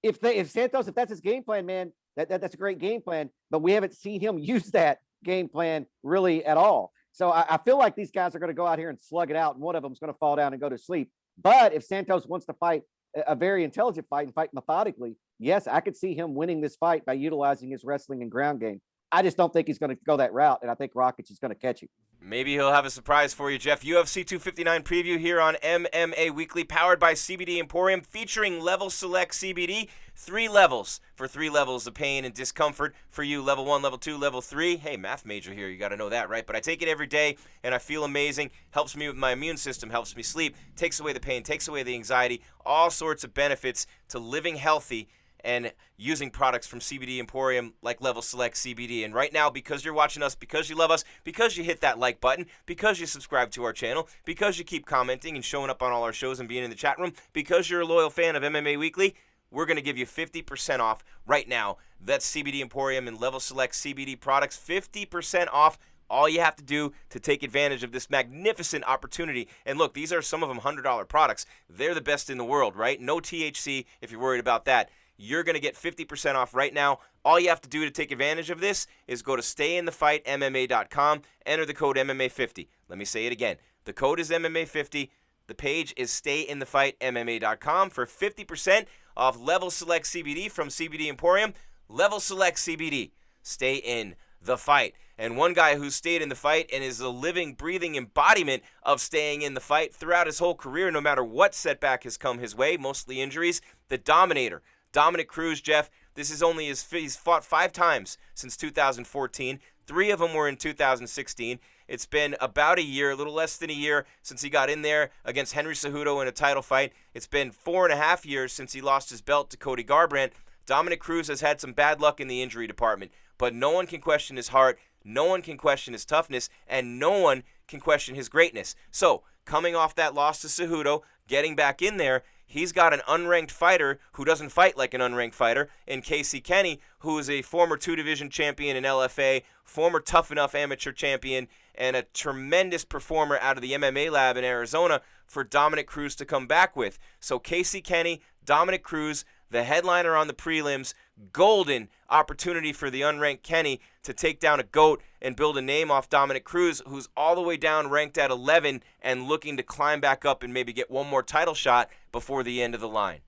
If that's his game plan, man, that's a great game plan. But we haven't seen him use that game plan really at all. So I feel like these guys are going to go out here and slug it out, and one of them is going to fall down and go to sleep. But if Santos wants to fight a very intelligent fight and fight methodically, yes, I could see him winning this fight by utilizing his wrestling and ground game. I just don't think he's going to go that route, and I think Rakic is going to catch him. Maybe he'll have a surprise for you, Jeff. UFC 259 preview here on MMA Weekly, powered by CBD Emporium, featuring Level Select CBD. 3 levels for 3 levels of pain and discomfort for you. Level 1, level 2, level 3. Hey, math major here. You got to know that, right? But I take it every day, and I feel amazing. Helps me with my immune system, helps me sleep, takes away the pain, takes away the anxiety. All sorts of benefits to living healthy and using products from CBD Emporium like Level Select CBD. And right now, because you're watching us, because you love us, because you hit that like button, because you subscribe to our channel, because you keep commenting and showing up on all our shows and being in the chat room, because you're a loyal fan of MMA Weekly, we're going to give you 50% off right now. That's CBD Emporium and Level Select CBD products, 50% off. All you have to do to take advantage of this magnificent opportunity. And look, these are some of them $100 products. They're the best in the world, right? No THC if you're worried about that. You're going to get 50% off right now. All you have to do to take advantage of this is go to stayinthefightmma.com, enter the code MMA50. Let me say it again. The code is MMA50. The page is stayinthefightmma.com for 50% off Level Select CBD from CBD Emporium. Level Select CBD. Stay in the fight. And one guy who stayed in the fight and is a living, breathing embodiment of staying in the fight throughout his whole career, no matter what setback has come his way, mostly injuries, the Dominator. Dominick Cruz, Jeff, this is only he's fought 5 times since 2014. 3 of them were in 2016. It's been about a year, a little less than a year, since he got in there against Henry Cejudo in a title fight. It's been 4.5 years since he lost his belt to Cody Garbrandt. Dominick Cruz has had some bad luck in the injury department, but no one can question his heart. no one can question his toughness, and no one can question his greatness. So, coming off that loss to Cejudo, getting back in there, he's got an unranked fighter who doesn't fight like an unranked fighter in Casey Kenny, who is a former 2-division champion in LFA, former Tough Enough amateur champion, and a tremendous performer out of the MMA lab in Arizona for Dominick Cruz to come back with. So Casey Kenny, Dominick Cruz, the headliner on the prelims, golden opportunity for the unranked Kenny to take down a GOAT and build a name off Dominick Cruz, who's all the way down ranked at 11 and looking to climb back up and maybe get one more title shot before the end of the line.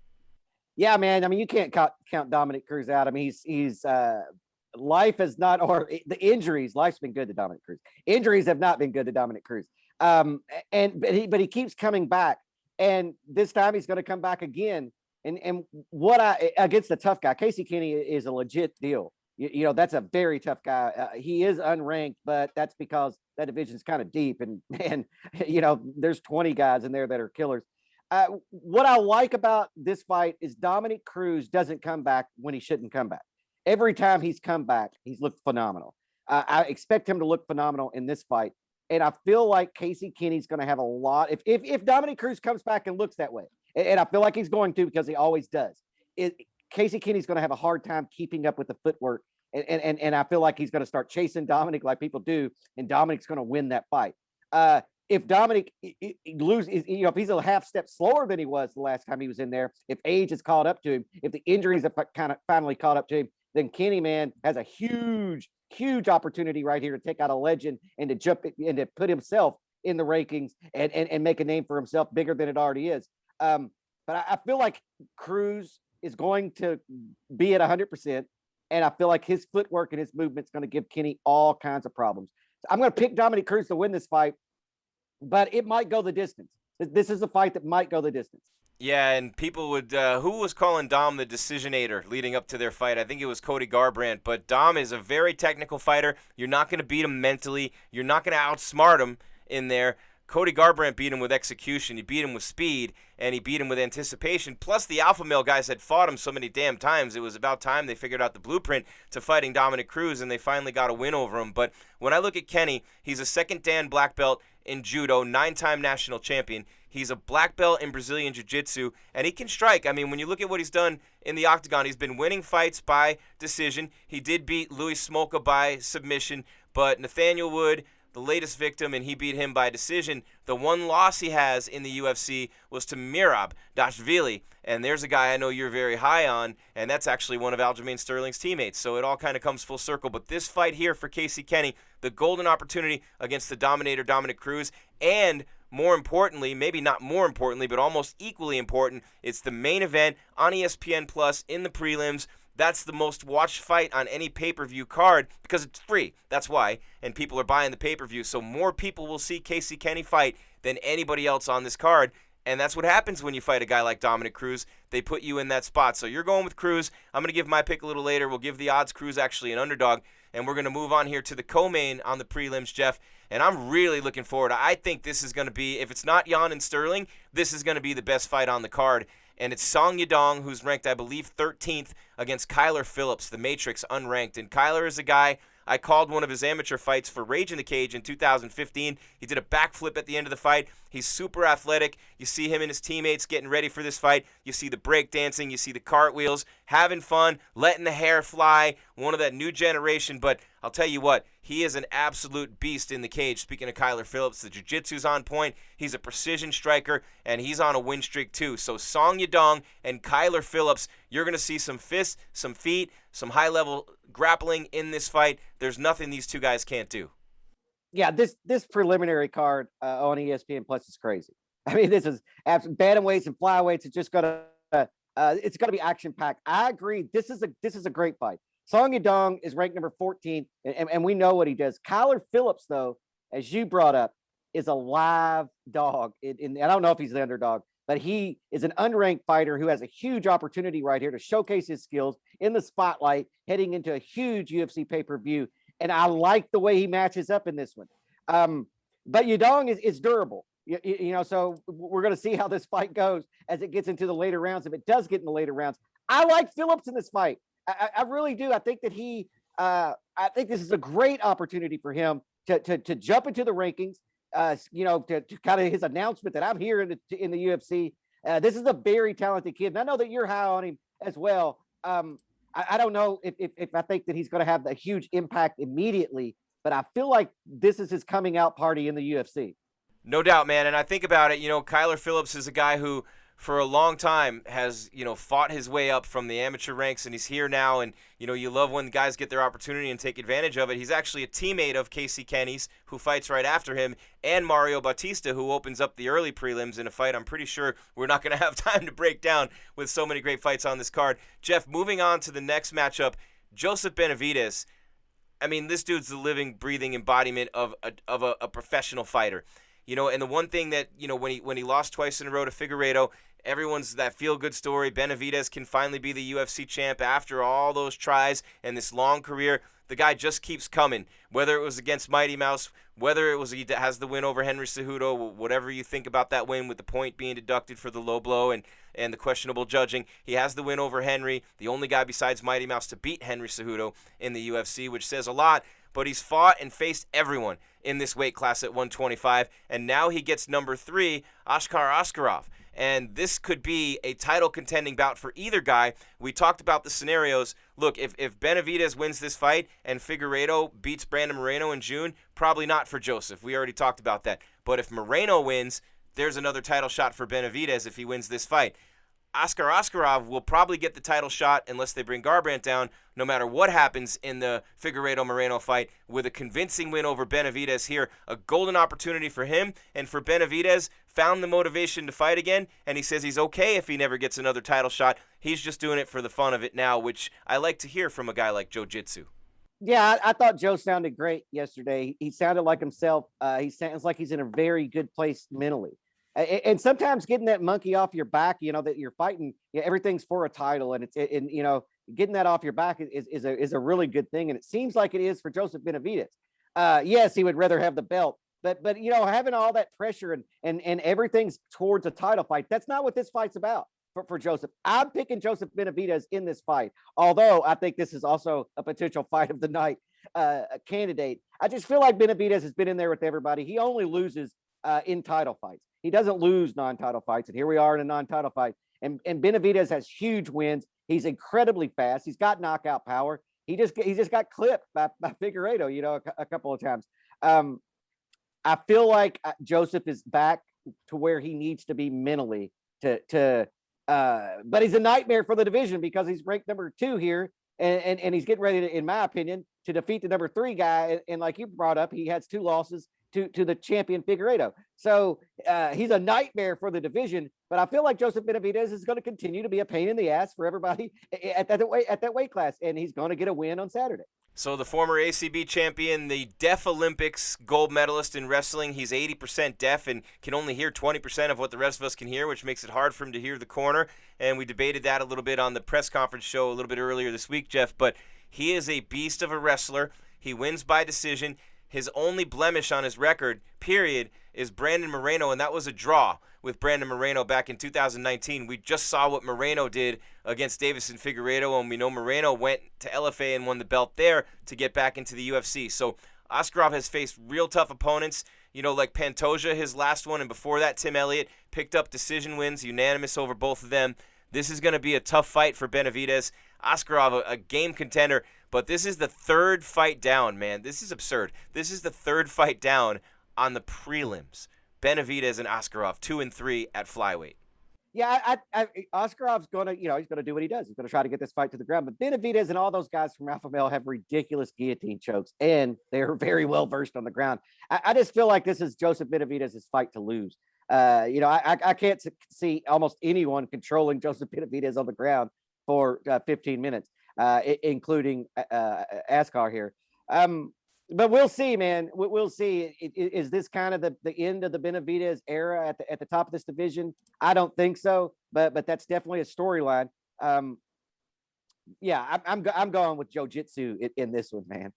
Yeah, man. I mean, you can't count Dominick Cruz out. I mean, he's life is not, or the injuries, life's been good to Dominick Cruz. Injuries have not been good to Dominick Cruz. But he keeps coming back, and this time he's going to come back again. And against the tough guy, Casey Kenny is a legit deal. You know, that's a very tough guy. He is unranked, but that's because that division is kind of deep, and you know, there's 20 guys in there that are killers. What I like about this fight is Dominick Cruz doesn't come back when he shouldn't come back. Every time he's come back, he's looked phenomenal. I expect him to look phenomenal in this fight. And I feel like Casey Kenny's going to have a lot. If Dominick Cruz comes back and looks that way, and I feel like he's going to because he always does, Casey Kenny's going to have a hard time keeping up with the footwork. And I feel like he's going to start chasing Dominick like people do, and Dominick's going to win that fight. If Dominick loses, you know, if he's a half step slower than he was the last time he was in there, if age has caught up to him, if the injuries have kind of finally caught up to him, then Kenny, man, has a huge opportunity right here to take out a legend and to jump and to put himself in the rankings and make a name for himself bigger than it already is. But I feel like Cruz is going to be at 100%. And I feel like his footwork and his movement is going to give Kenny all kinds of problems. So I'm going to pick Dominick Cruz to win this fight, but it might go the distance. This is a fight that might go the distance. Yeah, and people would, who was calling Dom the decisionator leading up to their fight? I think it was Cody Garbrandt, but Dom is a very technical fighter. You're not going to beat him mentally. You're not going to outsmart him in there. Cody Garbrandt beat him with execution. He beat him with speed, and he beat him with anticipation. Plus, the alpha male guys had fought him so many damn times. It was about time they figured out the blueprint to fighting Dominick Cruz, and they finally got a win over him. But when I look at Kenny, he's a second Dan black belt in judo, 9-time national champion. He's a black belt in Brazilian jiu-jitsu, and he can strike. I mean, when you look at what he's done in the octagon, he's been winning fights by decision. He did beat Louis Smolka by submission, but Nathaniel Wood, the latest victim, and he beat him by decision. The one loss he has in the UFC was to Merab Dashvili, and there's a guy I know you're very high on, and that's actually one of Aljamain Sterling's teammates, so it all kind of comes full circle. But this fight here for Casey Kenny, the golden opportunity against the Dominator Dominick Cruz, and more importantly, maybe not more importantly, but almost equally important, it's the main event on ESPN Plus in the prelims. That's the most watched fight on any pay-per-view card because it's free. That's why. And people are buying the pay-per-view. So more people will see Casey Kenny fight than anybody else on this card. And that's what happens when you fight a guy like Dominick Cruz. They put you in that spot. So you're going with Cruz. I'm going to give my pick a little later. We'll give the odds Cruz actually an underdog. And we're going to move on here to the co-main on the prelims, Jeff. And I'm really looking forward. I think this is going to be, if it's not Jan and Sterling, this is going to be the best fight on the card. And it's Song Yadong, who's ranked, I believe, 13th against Kyler Phillips, the Matrix, unranked. And Kyler is a guy, I called one of his amateur fights for Rage in the Cage in 2015. He did a backflip at the end of the fight. He's super athletic. You see him and his teammates getting ready for this fight. You see the break dancing. You see the cartwheels, having fun, letting the hair fly, one of that new generation. But I'll tell you what, he is an absolute beast in the cage. Speaking of Kyler Phillips, the jiu-jitsu's on point. He's a precision striker, and he's on a win streak too. So Song Yadong and Kyler Phillips, you're going to see some fists, some feet, some high-level grappling in this fight. There's nothing these two guys can't do. Yeah, this preliminary card on ESPN Plus is crazy. I mean, this is bantamweights and flyweights. It's just gonna be action packed. I agree. This is a great fight. Song Yadong is ranked number 14, and we know what he does. Kyler Phillips, though, as you brought up, is a live dog. I don't know if he's the underdog, but he is an unranked fighter who has a huge opportunity right here to showcase his skills in the spotlight, heading into a huge UFC pay-per-view. And I like the way he matches up in this one. But Yadong is durable. You know, so we're going to see how this fight goes as it gets into the later rounds. If it does get in the later rounds, I like Phillips in this fight. I really do. I think that I think this is a great opportunity for him to jump into the rankings. To kind of his announcement that I'm here in the UFC. This is a very talented kid, and I know that you're high on him as well. I don't know if I think that he's going to have a huge impact immediately, but I feel like this is his coming out party in the UFC. No doubt, man. And I think about it, Kyler Phillips is a guy who, for a long time, has, fought his way up from the amateur ranks, and he's here now. And, you love when guys get their opportunity and take advantage of it. He's actually a teammate of Casey Kenny's, who fights right after him, and Mario Bautista, who opens up the early prelims in a fight I'm pretty sure we're not going to have time to break down with so many great fights on this card. Jeff, moving on to the next matchup, Joseph Benavidez. I mean, this dude's the living, breathing embodiment of a professional fighter. And the one thing that, when he lost twice in a row to Figueiredo, everyone's that feel-good story. Benavidez can finally be the UFC champ after all those tries and this long career. The guy just keeps coming, whether it was against Mighty Mouse, whether it was he has the win over Henry Cejudo, whatever you think about that win with the point being deducted for the low blow and the questionable judging. He has the win over Henry, the only guy besides Mighty Mouse to beat Henry Cejudo in the UFC, which says a lot. But he's fought and faced everyone in this weight class at 125, and now he gets number 3, Ashkar Oskarov. And this could be a title contending bout for either guy. We talked about the scenarios. Look, if Benavidez wins this fight and Figueiredo beats Brandon Moreno in June, probably not for Joseph. We already talked about that. But if Moreno wins, there's another title shot for Benavidez if he wins this fight. Ashkar Oskarov will probably get the title shot unless they bring Garbrandt down, no matter what happens in the Figueiredo-Moreno fight, with a convincing win over Benavidez here. A golden opportunity for him, and for Benavidez, found the motivation to fight again, and he says he's okay if he never gets another title shot. He's just doing it for the fun of it now, which I like to hear from a guy like Joe Jitsu. Yeah, I thought Joe sounded great yesterday. He sounded like himself. He sounds like he's in a very good place mentally. And sometimes getting that monkey off your back, that you're fighting, everything's for a title, and getting that off your back is a really good thing, and it seems like it is for Joseph Benavidez. Yes, he would rather have the belt, but having all that pressure and everything's towards a title fight, that's not what this fight's about for Joseph. I'm picking Joseph Benavidez in this fight, although I think this is also a potential fight of the night candidate. I just feel like Benavidez has been in there with everybody. He only loses in title fights. He doesn't lose non-title fights, and here we are in a non-title fight. And Benavidez has huge wins. He's incredibly fast. He's got knockout power. He just got clipped by Figueiredo, a couple of times. I feel like Joseph is back to where he needs to be mentally but he's a nightmare for the division because he's ranked number 2 here, and he's getting ready to, in my opinion, to defeat the number 3 guy. And like you brought up, he has 2 losses to the champion Figueiredo. So he's a nightmare for the division, but I feel like Joseph Benavidez is going to continue to be a pain in the ass for everybody at that weight class, and he's going to get a win on Saturday. So the former ACB champion, the Deaf Olympics gold medalist in wrestling, he's 80% deaf and can only hear 20% of what the rest of us can hear, which makes it hard for him to hear the corner. And we debated that a little bit on the press conference show a little bit earlier this week, Jeff. But he is a beast of a wrestler. He wins by decision. His only blemish on his record, period, is Brandon Moreno, and that was a draw with Brandon Moreno back in 2019. We just saw what Moreno did against Davison Figueiredo, and we know Moreno went to LFA and won the belt there to get back into the UFC. So Oskarov has faced real tough opponents, like Pantoja, his last one, and before that, Tim Elliott picked up decision wins, unanimous over both of them. This is going to be a tough fight for Benavidez. Oskarov, a game contender, but this is the 3rd fight down, man. This is absurd. This is the 3rd fight down on the prelims. Benavidez and Oskarov, 2 and 3 at flyweight. Yeah, Oskarov's gonna, he's gonna do what he does. He's gonna try to get this fight to the ground. But Benavidez and all those guys from Alpha Male have ridiculous guillotine chokes, and they're very well versed on the ground. I just feel like this is Joseph Benavidez's fight to lose. I can't see almost anyone controlling Joseph Benavidez on the ground for 15 minutes, including Ashkar here. But we'll see, man. We'll see. Is this kind of the end of the Benavidez era at the top of this division? I don't think so, but that's definitely a storyline. Yeah, I'm going with Jiu-Jitsu in this one, man.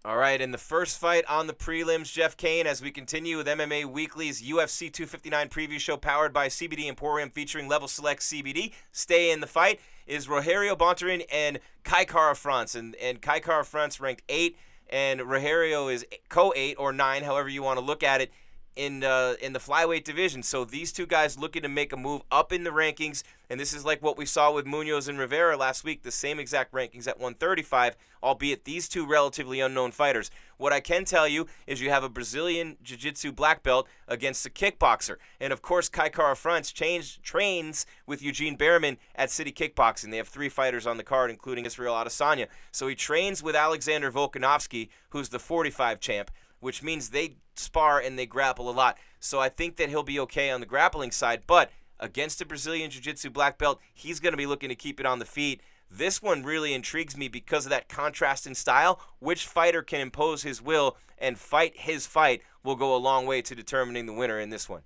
All right, in the first fight on the prelims, Jeff Cain, as we continue with MMA Weekly's UFC 259 preview show powered by CBD Emporium featuring Level Select CBD. Stay in the fight is Rogerio Bontorin and Kai Kara-France. And Kai Kara-France ranked 8, and Rogerio is co-8 or 9, however you want to look at it, in the flyweight division. So these two guys looking to make a move up in the rankings, and this is like what we saw with Munoz and Rivera last week, the same exact rankings at 135, albeit these two relatively unknown fighters. What I can tell you is you have a Brazilian Jiu-Jitsu black belt against a kickboxer, and of course Kai Kara-France trains with Eugene Behrman at City Kickboxing. They have 3 fighters on the card, including Israel Adesanya. So he trains with Alexander Volkanovski, who's the 45 champ, which means they spar and they grapple a lot. So I think that he'll be okay on the grappling side, but against a Brazilian Jiu-Jitsu black belt, he's going to be looking to keep it on the feet. This one really intrigues me because of that contrast in style. Which fighter can impose his will and fight his fight will go a long way to determining the winner in this one.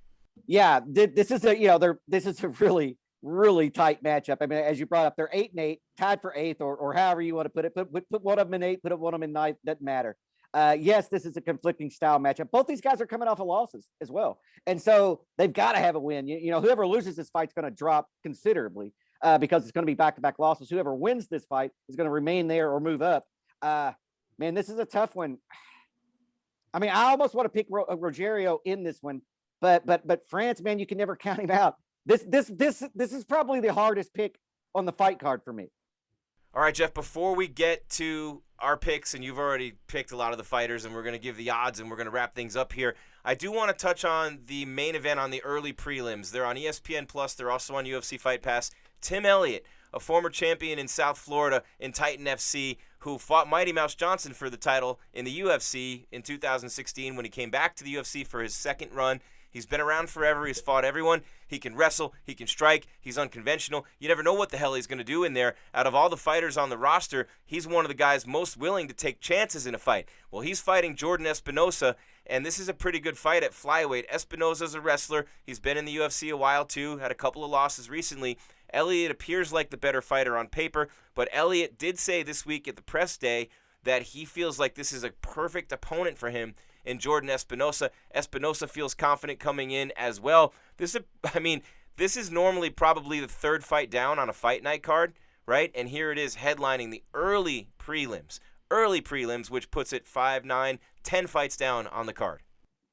Yeah, this is a really, really tight matchup. I mean, as you brought up, they're 8-8, tied for 8th, or however you want to put it. Put one of them in 8, put one of them in 9, doesn't matter. Yes, this is a conflicting style matchup. Both these guys are coming off of losses as well. And so they've got to have a win. You know, whoever loses this fight's going to drop considerably because it's going to be back-to-back losses. Whoever wins this fight is going to remain there or move up. Man, this is a tough one. I mean, I almost want to pick Rogerio in this one, but France, man, you can never count him out. This is probably the hardest pick on the fight card for me. All right, Jeff, before we get to our picks, and you've already picked a lot of the fighters, and we're going to give the odds, and we're going to wrap things up here, I do want to touch on the main event on the early prelims. They're on ESPN+. They're also on UFC Fight Pass. Tim Elliott, a former champion in South Florida in Titan FC, who fought Mighty Mouse Johnson for the title in the UFC in 2016 when he came back to the UFC for his second run. He's been around forever. He's fought everyone. He can wrestle. He can strike. He's unconventional. You never know what the hell he's going to do in there. Out of all the fighters on the roster, he's one of the guys most willing to take chances in a fight. Well, he's fighting Jordan Espinosa, and this is a pretty good fight at flyweight. Espinosa's a wrestler. He's been in the UFC a while, too. Had a couple of losses recently. Elliott appears like the better fighter on paper, but Elliott did say this week at the press day that he feels like this is a perfect opponent for him in Jordan Espinosa. Espinosa feels confident coming in as well. This is normally probably the 3rd fight down on a fight night card, right? And here it is headlining the early prelims, which puts it 5, 9, 10 fights down on the card.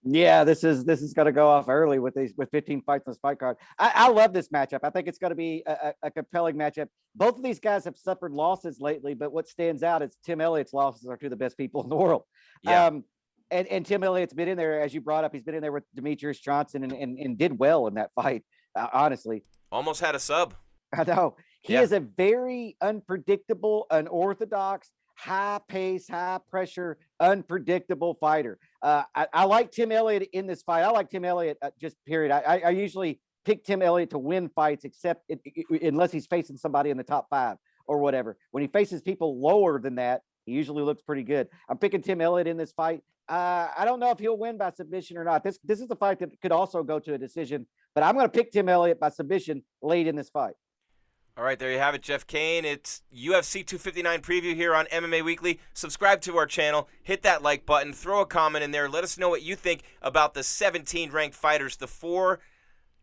Yeah, this is going to go off early with 15 fights on this fight card. I love this matchup. I think it's going to be a compelling matchup. Both of these guys have suffered losses lately, but what stands out is Tim Elliott's losses are to the best people in the world. Yeah. And Tim Elliott's been in there, as you brought up. He's been in there with Demetrius Johnson and did well in that fight, honestly. Almost had a sub. I know. He is a very unpredictable, unorthodox, high pace, high pressure, unpredictable fighter. I like Tim Elliott in this fight. I like Tim Elliott just period. I usually pick Tim Elliott to win fights, except unless he's facing somebody in the top 5 or whatever. When he faces people lower than that, he usually looks pretty good. I'm picking Tim Elliott in this fight. I don't know if he'll win by submission or not. This is a fight that could also go to a decision, but I'm going to pick Tim Elliott by submission late in this fight. All right, there you have it, Jeff Cain. It's UFC 259 preview here on MMA Weekly. Subscribe to our channel. Hit that like button. Throw a comment in there. Let us know what you think about the 17 ranked fighters, the 4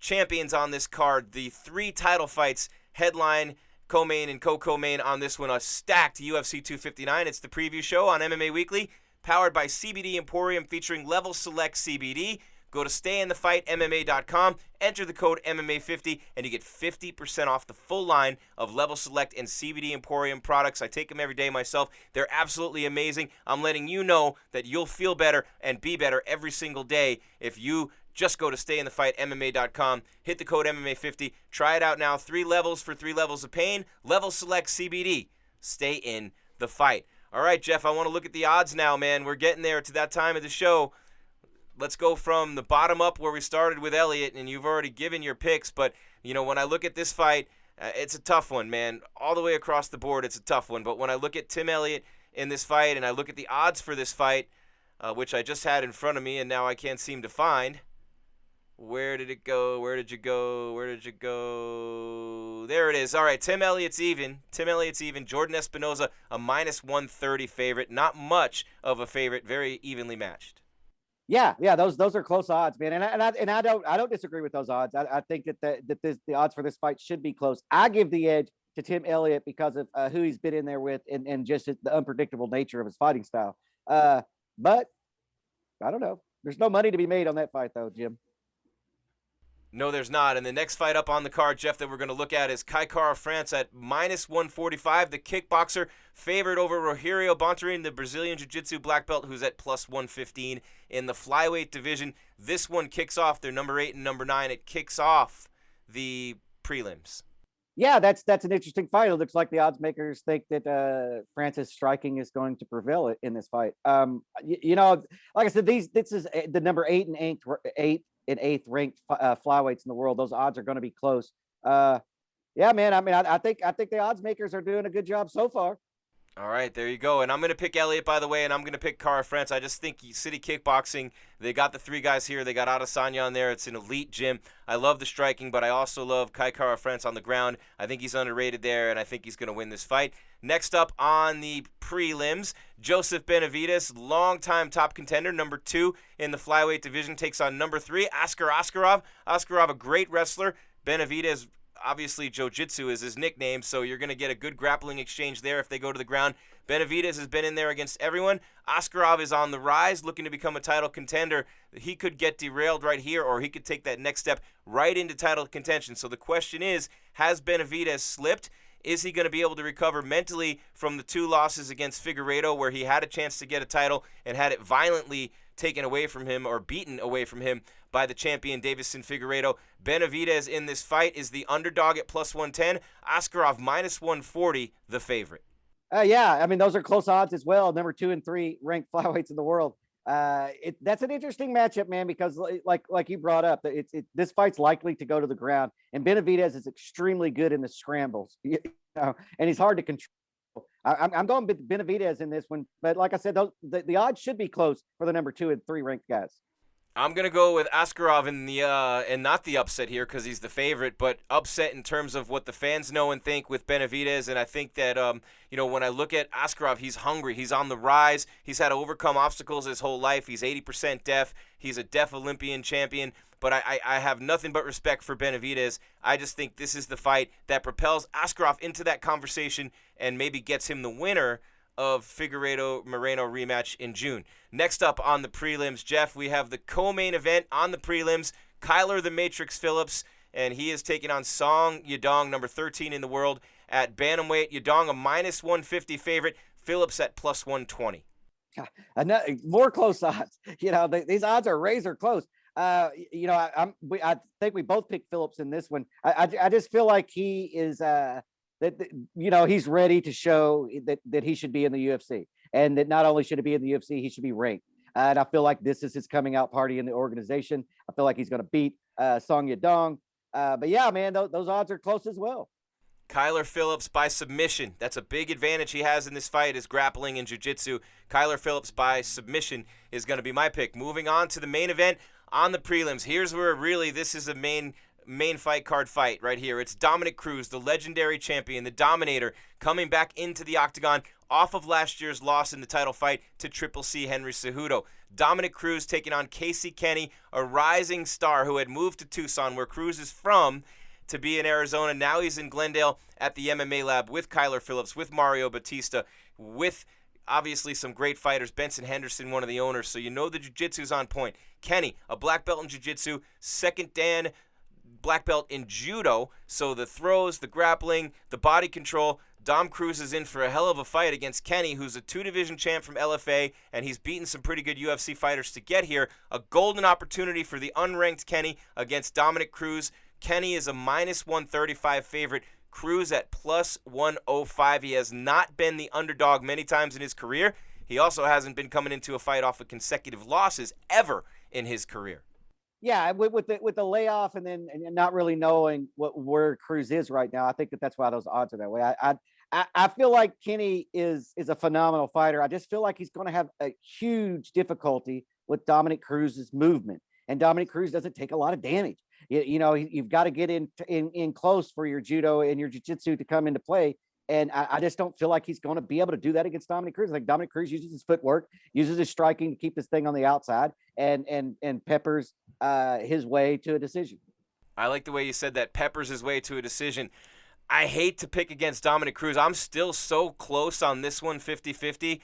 champions on this card, the 3 title fights, headline, co-main, and co-main on this one. A stacked UFC 259. It's the preview show on MMA Weekly, powered by CBD Emporium featuring Level Select CBD. Go to stayinthefightmma.com, enter the code MMA50, and you get 50% off the full line of Level Select and CBD Emporium products. I take them every day myself. They're absolutely amazing. I'm letting you know that you'll feel better and be better every single day if you just go to stayinthefightmma.com, hit the code MMA50, try it out now. 3 levels for 3 levels of pain. Level Select CBD. Stay in the fight. All right, Jeff, I want to look at the odds now, man. We're getting there to that time of the show. Let's go from the bottom up where we started with Elliott, and you've already given your picks. But, you know, when I look at this fight, it's a tough one, man. All the way across the board, it's a tough one. But when I look at Tim Elliott in this fight and I look at the odds for this fight, which I just had in front of me and now I can't seem to find, Where did it go? Where did you go? Where did you go? There it is. All right, Tim Elliott's even. Jordan Espinosa, a -130 favorite. Not much of a favorite. Very evenly matched. Yeah, those are close odds, man. And I don't disagree with those odds. I think that the odds for this fight should be close. I give the edge to Tim Elliott because of who he's been in there with and just the unpredictable nature of his fighting style. But I don't know. There's no money to be made on that fight, though, Jim. No, there's not. And the next fight up on the card, Jeff, that we're going to look at is Kai Kara France at -145. The kickboxer favored over Rogerio Bontorin, the Brazilian Jiu-Jitsu black belt, who's at +115 in the flyweight division. This one kicks off. They're number 8 and number 9. It kicks off the prelims. Yeah, that's an interesting fight. It looks like the odds makers think that France's striking is going to prevail in this fight. Like I said, this is the number 8 and 8th ranked flyweights in the world. Those odds are going to be close. Yeah, man. I mean, I think the odds makers are doing a good job so far. All right, there you go. And I'm going to pick Elliott, by the way, and I'm going to pick Kara France. I just think City Kickboxing, they got the 3 guys here. They got Adesanya on there. It's an elite gym. I love the striking, but I also love Kai Kara France on the ground. I think he's underrated there, and I think he's going to win this fight. Next up on the prelims, Joseph Benavidez, longtime top contender, number 2 in the flyweight division, takes on number 3, Ashkar Oskarov. Oskarov, a great wrestler. Benavidez, obviously, Jiu-Jitsu is his nickname, so you're going to get a good grappling exchange there if they go to the ground. Benavidez has been in there against everyone. Oskarov is on the rise, looking to become a title contender. He could get derailed right here, or he could take that next step right into title contention. So the question is, has Benavidez slipped? Is he going to be able to recover mentally from the 2 losses against Figueiredo, where he had a chance to get a title and had it violently taken away from him or beaten away from him by the champion Deiveson Figueiredo? Benavidez in this fight is the underdog at +110. Oskarov -140, the favorite. Yeah, I mean, those are close odds as well. Number 2 and 3 ranked flyweights in the world. That's an interesting matchup, man, because like you brought up, this fight's likely to go to the ground, and Benavidez is extremely good in the scrambles, and he's hard to control. I'm going with Benavidez in this one, but like I said, the odds should be close for the number 2 and 3 ranked guys. I'm going to go with Askarov in the and not the upset here because he's the favorite, but upset in terms of what the fans know and think with Benavidez. And I think that, when I look at Askarov, he's hungry. He's on the rise. He's had to overcome obstacles his whole life. He's 80% deaf. He's a deaf Olympian champion. But I have nothing but respect for Benavidez. I just think this is the fight that propels Askarov into that conversation and maybe gets him the winner of Figueiredo-Moreno rematch in June. Next up on the prelims, Jeff, we have the co-main event on the prelims. Kyler the Matrix Phillips, and he is taking on Song Yadong, number 13 in the world, at bantamweight. Yadong, a -150 favorite. Phillips at +120. More close odds. These odds are razor close. I think we both picked Phillips in this one. I just feel like he is he's ready to show that he should be in the UFC, and that not only should he be in the UFC, he should be ranked. And I feel like this is his coming out party in the organization. I feel like he's going to beat Song Yadong. But yeah, man, those odds are close as well. Kyler Phillips by submission. That's a big advantage he has in this fight, is grappling and jiu-jitsu. Kyler Phillips by submission is going to be my pick. Moving on to the main event on the prelims. Here's where really this is a main fight card fight right here. It's Dominick Cruz, the legendary champion, the Dominator, coming back into the octagon off of last year's loss in the title fight to Triple C Henry Cejudo. Dominick Cruz taking on Casey Kenny, a rising star who had moved to Tucson, where Cruz is from, to be in Arizona. Now he's in Glendale at the MMA Lab with Kyler Phillips, with Mario Batista, with obviously some great fighters. Benson Henderson, one of the owners, so you know the jiu-jitsu's on point. Kenny, a black belt in jiu-jitsu, second Dan black belt in judo, so the throws, the grappling, the body control. Dom Cruz is in for a hell of a fight against Kenny, who's a 2-division champ from LFA, and he's beaten some pretty good UFC fighters to get here. A golden opportunity for the unranked Kenny against Dominick Cruz. Kenny is a -135 favorite. Cruz at +105. He has not been the underdog many times in his career. He also hasn't been coming into a fight off of consecutive losses ever in his career. Yeah, with the layoff and not really knowing where Cruz is right now, I think that's why those odds are that way. I feel like Kenny is a phenomenal fighter. I just feel like he's going to have a huge difficulty with Dominick Cruz's movement. and Dominick Cruz doesn't take a lot of damage. You've got to get in close for your judo and your jiu-jitsu to come into play. And I just don't feel like he's going to be able to do that against Dominick Cruz. Like Dominick Cruz uses his footwork, uses his striking to keep this thing on the outside, and peppers his way to a decision. I like the way you said that, peppers his way to a decision. I hate to pick against Dominick Cruz. I'm still so close on this one, 50-50.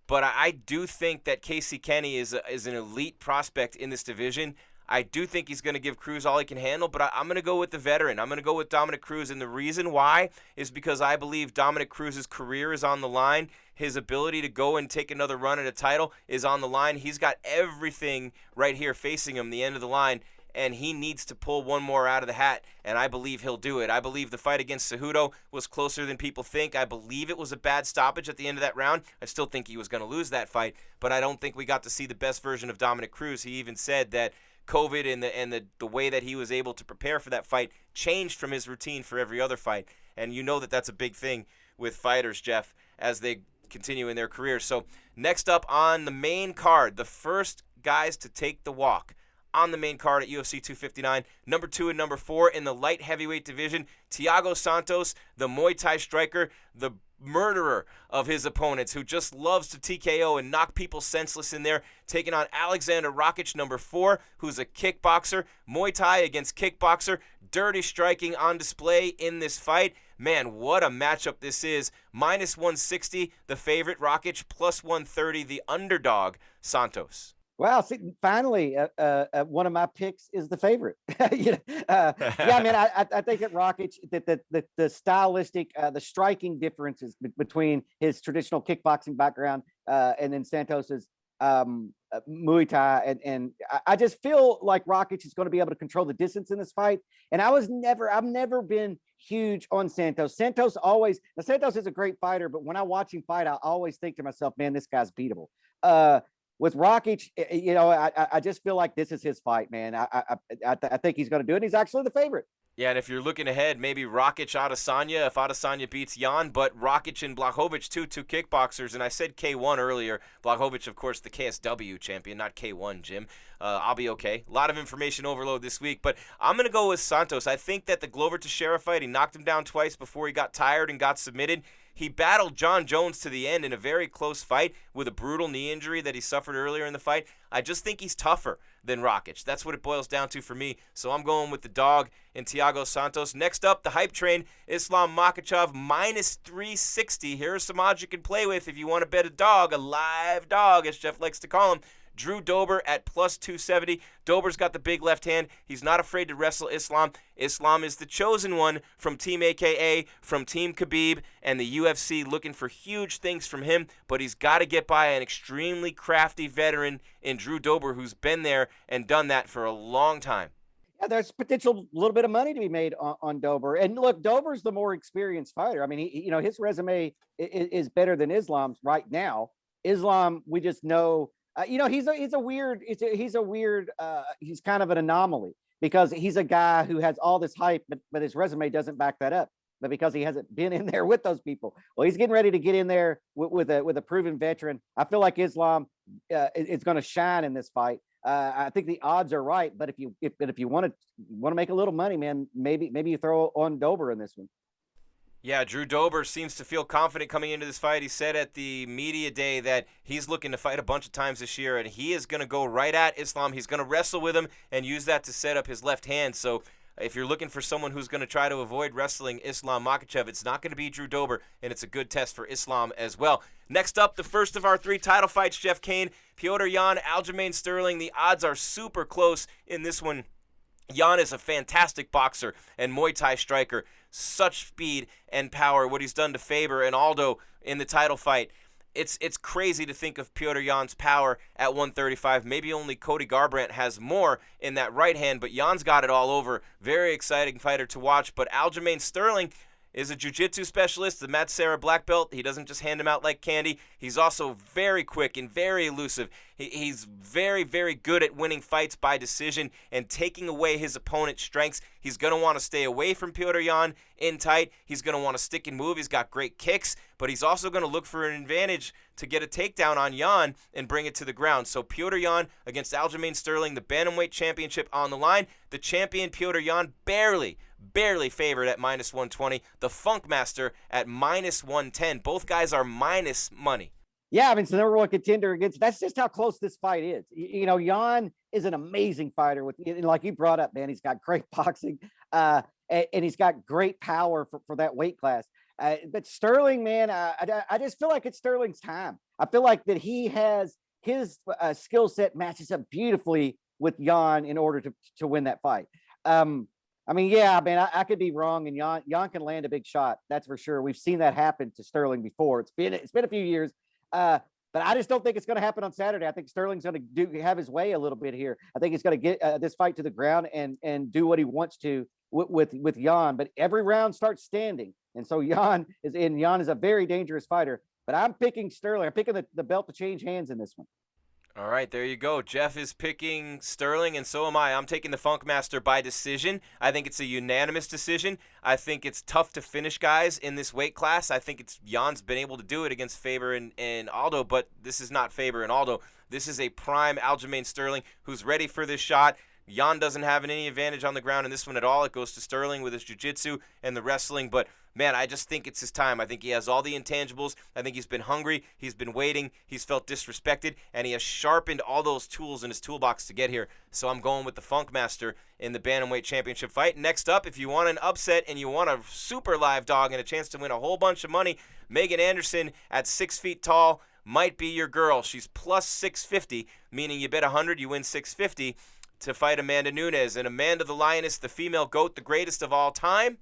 But I do think that Casey Kenny is an elite prospect in this division. I do think he's going to give Cruz all he can handle, but I'm going to go with the veteran. I'm going to go with Dominick Cruz, and the reason why is because I believe Dominick Cruz's career is on the line. His ability to go and take another run at a title is on the line. He's got everything right here facing him, the end of the line, and he needs to pull one more out of the hat, and I believe he'll do it. I believe the fight against Cejudo was closer than people think. I believe it was a bad stoppage at the end of that round. I still think he was going to lose that fight, but I don't think we got to see the best version of Dominick Cruz. He even said that COVID and the way that he was able to prepare for that fight changed from his routine for every other fight, and you know that that's a big thing with fighters, Jeff, as they continue in their careers. So next up on the main card, the first guys to take the walk on the main card at UFC 259, number 2 and number 4 in the light heavyweight division, Thiago Santos, the Muay Thai striker, the murderer of his opponents, who just loves to TKO and knock people senseless in there, taking on Alexander Rakic, number 4, who's a kickboxer. Muay Thai against kickboxer, dirty striking on display in this fight. Man, what a matchup this is. Minus 160, the favorite Rakic, plus 130, the underdog Santos. Wow! See, finally, one of my picks is the favorite. Yeah, I mean, I think at Rakic that the stylistic, the striking differences between his traditional kickboxing background and then Santos's Muay Thai, and I just feel like Rakic is going to be able to control the distance in this fight. And I've never been huge on Santos. Santos is a great fighter, but when I watch him fight, I always think to myself, man, this guy's beatable. With Rakic, I just feel like this is his fight, man. I think he's going to do it. He's actually the favorite. Yeah, and if you're looking ahead, maybe Rakic, Adesanya, if Adesanya beats Yan, but Rakic and Blachowicz, two kickboxers. And I said K1 earlier. Blachowicz, of course, the KSW champion, not K1, Jim. I'll be okay. A lot of information overload this week, but I'm going to go with Santos. I think that the Glover Teixeira fight, he knocked him down twice before he got tired and got submitted. He battled John Jones to the end in a very close fight with a brutal knee injury that he suffered earlier in the fight. I just think he's tougher than Rakic. That's what it boils down to for me. So I'm going with the dog in Thiago Santos. Next up, the hype train, Islam Makhachev, minus 360. Here's some odds you can play with if you want to bet a dog, a live dog, as Jeff likes to call him. Drew Dober at plus 270. Dober's got the big left hand. He's not afraid to wrestle Islam. Islam is the chosen one from Team AKA, from Team Khabib, and the UFC looking for huge things from him, but he's got to get by an extremely crafty veteran in Drew Dober, who's been there and done that for a long time. Yeah, there's potential little bit of money to be made on Dober. And look, Dober's the more experienced fighter. I mean, his resume is better than Islam's right now. Islam, we just know, he's kind of an anomaly because he's a guy who has all this hype, but his resume doesn't back that up. But because he hasn't been in there with those people, well, he's getting ready to get in there with a proven veteran. I feel like Islam is going to shine in this fight. I think the odds are right, but if you want to make a little money, man, maybe you throw on Dober in this one. Yeah, Drew Dober seems to feel confident coming into this fight. He said at the media day that he's looking to fight a bunch of times this year, and he is going to go right at Islam. He's going to wrestle with him and use that to set up his left hand. So if you're looking for someone who's going to try to avoid wrestling Islam Makhachev, it's not going to be Drew Dober, and it's a good test for Islam as well. Next up, the first of our 3 title fights, Jeff Cain, Petr Yan, Aljamain Sterling. The odds are super close in this one. Yan is a fantastic boxer and Muay Thai striker. Such speed and power. What he's done to Faber and Aldo in the title fight. It's crazy to think of Petr Yan's power at 135. Maybe only Cody Garbrandt has more in that right hand, but Yan's got it all over. Very exciting fighter to watch. But Aljamain Sterling, is a jiu-jitsu specialist, the Matt Serra black belt. He doesn't just hand him out like candy. He's also very quick and very elusive. He's very, very good at winning fights by decision and taking away his opponent's strengths. He's going to want to stay away from Petr Yan in tight. He's going to want to stick and move. He's got great kicks, but he's also going to look for an advantage to get a takedown on Yan and bring it to the ground. So Petr Yan against Aljamain Sterling, the bantamweight championship on the line. The champion Petr Yan barely favored at -120. The Funk Master at -110. Both guys are minus money. Yeah, I mean, it's the number one contender against. That's just how close this fight is. You know, Jan is an amazing fighter with, like you brought up, man. He's got great boxing, and he's got great power for that weight class. But Sterling, man, I just feel like it's Sterling's time. I feel like that he has his skill set matches up beautifully with Jan in order to win that fight. I mean, yeah, man, I could be wrong, and Jan can land a big shot. That's for sure. We've seen that happen to Sterling before. It's been a few years. But I just don't think it's going to happen on Saturday. I think Sterling's going to have his way a little bit here. I think he's going to get this fight to the ground and do what he wants to with Jan. But every round starts standing, and so Jan is a very dangerous fighter. But I'm picking Sterling. I'm picking the belt to change hands in this one. All right, there you go. Jeff is picking Sterling, and so am I. I'm taking the Funk Master by decision. I think it's a unanimous decision. I think it's tough to finish guys in this weight class. I think Jan's been able to do it against Faber and Aldo, but this is not Faber and Aldo. This is a prime Aljamain Sterling who's ready for this shot. Jan doesn't have any advantage on the ground in this one at all. It goes to Sterling with his jiu-jitsu and the wrestling, but man, I just think it's his time. I think he has all the intangibles. I think he's been hungry. He's been waiting. He's felt disrespected, and he has sharpened all those tools in his toolbox to get here. So I'm going with the Funk Master in the Bantamweight Championship fight. Next up, if you want an upset and you want a super live dog and a chance to win a whole bunch of money, Megan Anderson at 6 feet tall might be your girl. She's plus 650, meaning you bet 100, you win 650 to fight Amanda Nunes. And Amanda the Lioness, the female GOAT, the greatest of all time,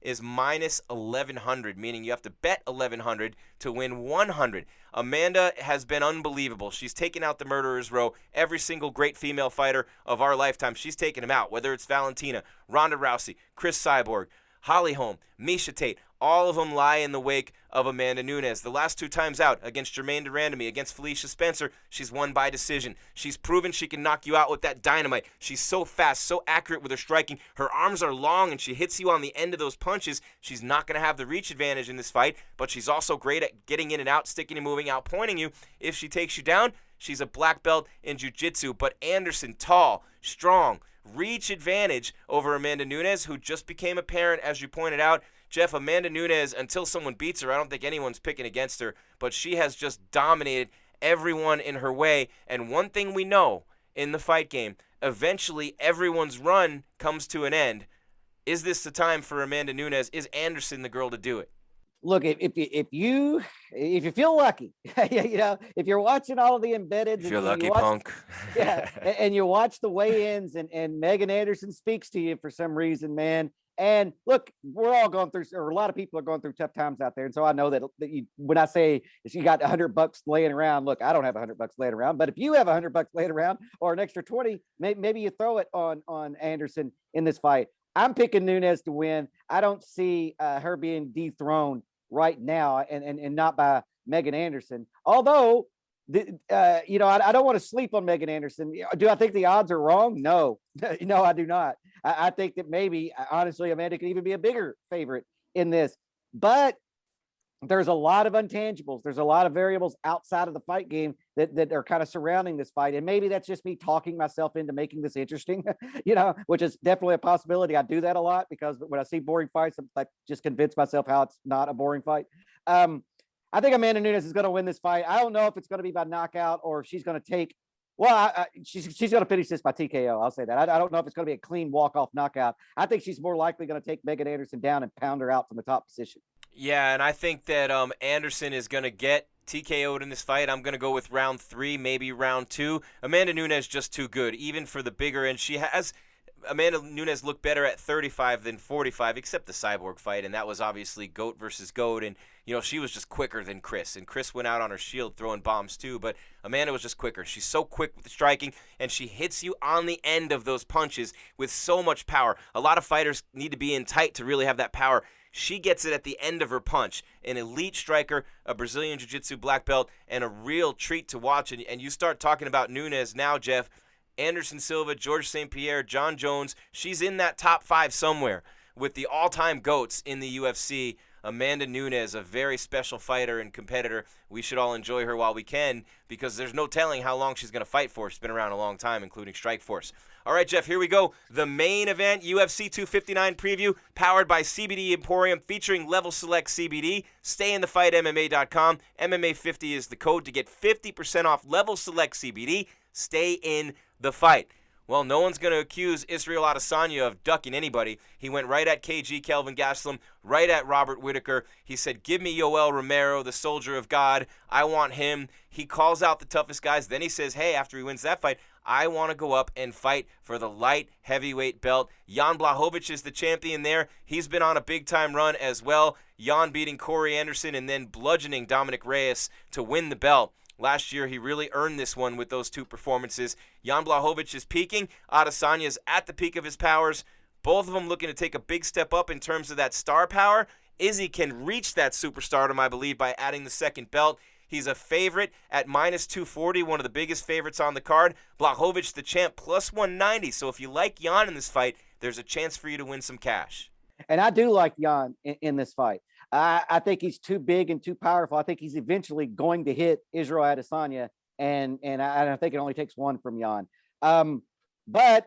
is minus 1,100, meaning you have to bet 1,100 to win 100. Amanda has been unbelievable. She's taken out the murderer's row. Every single great female fighter of our lifetime, she's taken them out, whether it's Valentina, Ronda Rousey, Chris Cyborg, Holly Holm, Miesha Tate. All of them lie in the wake of Amanda Nunes. The last 2 times out, against Germaine de Randamie, against Felicia Spencer, she's won by decision. She's proven she can knock you out with that dynamite. She's so fast, so accurate with her striking. Her arms are long, and she hits you on the end of those punches. She's not going to have the reach advantage in this fight, but she's also great at getting in and out, sticking and moving, outpointing you. If she takes you down, she's a black belt in jiu-jitsu. But Anderson, tall, strong, reach advantage over Amanda Nunes, who just became apparent, as you pointed out. Jeff, Amanda Nunes, until someone beats her, I don't think anyone's picking against her, but she has just dominated everyone in her way. And one thing we know in the fight game, eventually everyone's run comes to an end. Is this the time for Amanda Nunes? Is Anderson the girl to do it? Look, if you feel lucky, if you're watching all of the embedded, if you're lucky, punk. Yeah, and you watch the weigh-ins, and Megan Anderson speaks to you for some reason, man. And look, we're all going through, or a lot of people are going through tough times out there. And so I know that when I say if you got $100 laying around, look, I don't have $100 laying around, but if you have $100 laying around or an extra 20, maybe you throw it on Anderson in this fight. I'm picking Nunes to win. I don't see her being dethroned right now, and not by Megan Anderson. Although, I don't want to sleep on Megan Anderson. Do I think the odds are wrong? No, no, I do not. I think that maybe, honestly, Amanda could even be a bigger favorite in this. But there's a lot of intangibles. There's a lot of variables outside of the fight game that are kind of surrounding this fight. And maybe that's just me talking myself into making this interesting, which is definitely a possibility. I do that a lot because when I see boring fights, I just convince myself how it's not a boring fight. I think Amanda Nunes is going to win this fight. I don't know if it's going to be by knockout or if she's going to take. Well, she's going to finish this by TKO. I'll say that. I don't know if it's going to be a clean walk-off knockout. I think she's more likely going to take Megan Anderson down and pound her out from the top position. Yeah, and I think that Anderson is going to get TKO'd in this fight. I'm going to go with round 3, maybe round 2. Amanda Nunes just too good, even for the bigger end. Amanda Nunes looked better at 35 than 45, except the Cyborg fight, and that was obviously GOAT versus GOAT, and she was just quicker than Chris, and Chris went out on her shield throwing bombs too, but Amanda was just quicker. She's so quick with the striking, and she hits you on the end of those punches with so much power. A lot of fighters need to be in tight to really have that power. She gets it at the end of her punch. An elite striker, a Brazilian Jiu-Jitsu black belt, and a real treat to watch. And you start talking about Nunes now, Jeff. Anderson Silva, George St. Pierre, John Jones. She's in that top 5 somewhere with the all-time GOATs in the UFC. Amanda Nunes, a very special fighter and competitor. We should all enjoy her while we can because there's no telling how long she's going to fight for. She's been around a long time, including Strikeforce. All right, Jeff, here we go. The main event, UFC 259 preview, powered by CBD Emporium, featuring Level Select CBD. StayInTheFightMMA.com. MMA50 is the code to get 50% off Level Select CBD. Stay in the fight. Well, no one's going to accuse Israel Adesanya of ducking anybody. He went right at KG Kelvin Gastelum, right at Robert Whittaker. He said, give me Yoel Romero, the soldier of God. I want him. He calls out the toughest guys. Then he says, hey, after he wins that fight, I want to go up and fight for the light heavyweight belt. Jan Blachowicz is the champion there. He's been on a big-time run as well. Jan beating Corey Anderson and then bludgeoning Dominick Reyes to win the belt. Last year, he really earned this one with those 2 performances. Jan Blachowicz is peaking. Adesanya is at the peak of his powers. Both of them looking to take a big step up in terms of that star power. Izzy can reach that superstardom, I believe, by adding the second belt. He's a favorite at minus 240, one of the biggest favorites on the card. Blachowicz, the champ, plus 190. So if you like Jan in this fight, there's a chance for you to win some cash. And I do like Jan in this fight. I think he's too big and too powerful. I think he's eventually going to hit Israel Adesanya, and I think it only takes one from Jan. But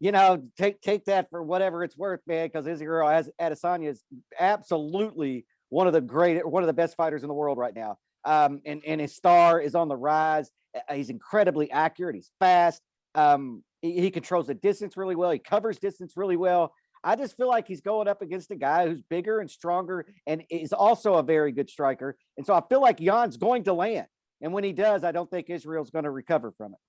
you know, take that for whatever it's worth, man, because Israel Adesanya is absolutely one of the best fighters in the world right now. And his star is on the rise. He's incredibly accurate. He's fast. He controls the distance really well. He covers distance really well. I just feel like he's going up against a guy who's bigger and stronger and is also a very good striker. And so I feel like Jan's going to land. And when he does, I don't think Israel's going to recover from it.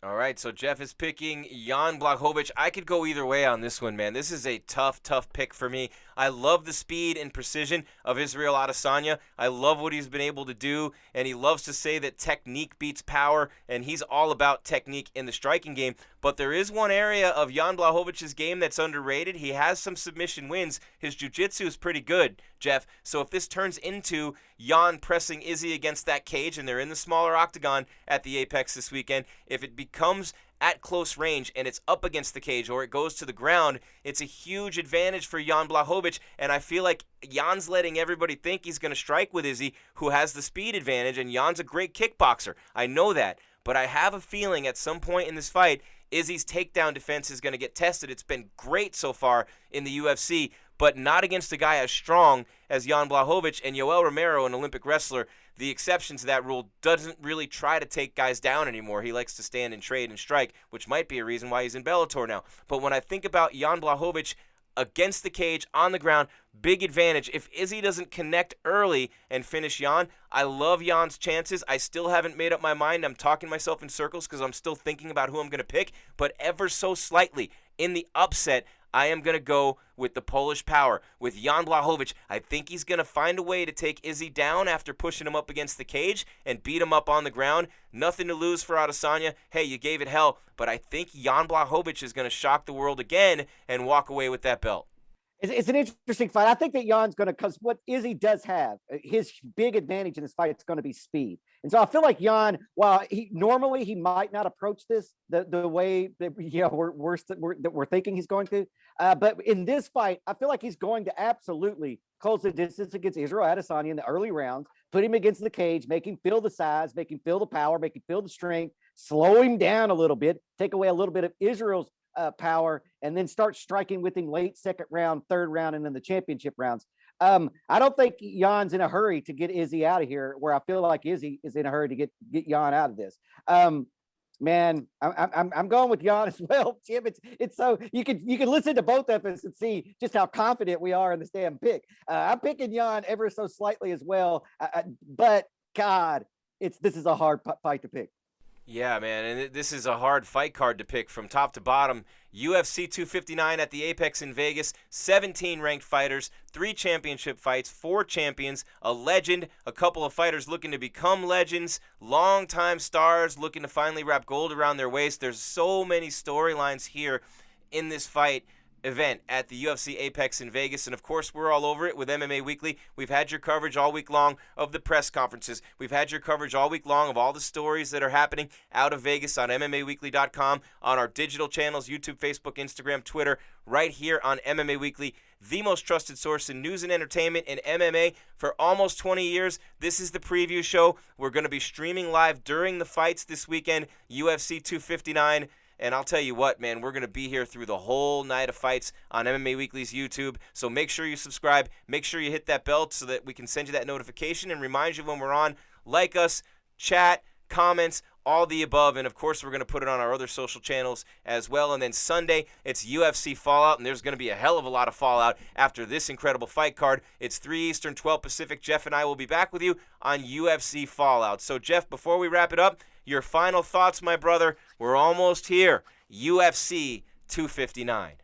All right, so Jeff is picking Jan Blachowicz. I could go either way on this one, man. This is a tough pick for me. I love the speed and precision of Israel Adesanya. I love what he's been able to do, and he loves to say that technique beats power, and he's all about technique in the striking game. But there is one area of Jan Blachowicz's game that's underrated. He has some submission wins. His jiu-jitsu is pretty good, Jeff. So if this turns into Jan pressing Izzy against that cage, and they're in the smaller octagon at the Apex this weekend, if it becomes at close range and it's up against the cage or it goes to the ground, it's a huge advantage for Jan Blachowicz, and I feel like Jan's letting everybody think he's going to strike with Izzy, who has the speed advantage, and Jan's a great kickboxer. I know that, but I have a feeling at some point in this fight, Izzy's takedown defense is going to get tested. It's been great so far in the UFC, but not against a guy as strong as Jan Blachowicz. And Yoel Romero, an Olympic wrestler, the exception to that rule, doesn't really try to take guys down anymore. He likes to stand and trade and strike, which might be a reason why he's in Bellator now. But when I think about Jan Blachowicz against the cage, on the ground, big advantage. If Izzy doesn't connect early and finish Jan, I love Jan's chances. I still haven't made up my mind. I'm talking myself in circles because I'm still thinking about who I'm going to pick. But ever so slightly, in the upset, I am going to go with the Polish power, with Jan Blachowicz. I think he's going to find a way to take Izzy down after pushing him up against the cage and beat him up on the ground. Nothing to lose for Adesanya. Hey, you gave it hell. But I think Jan Blachowicz is going to shock the world again and walk away with that belt. It's an interesting fight. I think that Jan's going to, because what Izzy does have, his big advantage in this fight is going to be speed. And so I feel like Jan, while he might not approach this the way that we're thinking he's going to, but in this fight, I feel like he's going to absolutely close the distance against Israel Adesanya in the early rounds, put him against the cage, make him feel the size, make him feel the power, make him feel the strength, slow him down a little bit, take away a little bit of Israel's power, and then start striking with him late second round, third round, and then the championship rounds. I don't think Jan's in a hurry to get Izzy out of here, where I feel like Izzy is in a hurry to get Jan out of this. Man, I'm going with Jan as well, Jim. It's so you can listen to both of us and see just how confident we are in this damn pick. I'm picking Jan ever so slightly as well, but God, this is a hard fight to pick. Yeah, man, and this is a hard fight card to pick from top to bottom. UFC 259 at the Apex in Vegas, 17 ranked fighters, 3 championship fights, 4 champions, a legend, a couple of fighters looking to become legends, longtime stars looking to finally wrap gold around their waist. There's so many storylines here in this fight. event at the UFC Apex in Vegas. And of course, we're all over it with MMA Weekly. We've had your coverage all week long of the press conferences. We've had your coverage all week long of all the stories that are happening out of Vegas on MMAWeekly.com, on our digital channels, YouTube, Facebook, Instagram, Twitter, right here on MMA Weekly, the most trusted source in news and entertainment in MMA for almost 20 years. This is the preview show. We're going to be streaming live during the fights this weekend, UFC 259. And I'll tell you what, man, we're going to be here through the whole night of fights on MMA Weekly's YouTube. So make sure you subscribe. Make sure you hit that bell so that we can send you that notification and remind you when we're on. Like us, chat, comments, all the above. And, of course, we're going to put it on our other social channels as well. And then Sunday, it's UFC Fallout, and there's going to be a hell of a lot of fallout after this incredible fight card. It's 3 Eastern, 12 Pacific. Jeff and I will be back with you on UFC Fallout. So, Jeff, before we wrap it up, your final thoughts, my brother. We're almost here. UFC 259.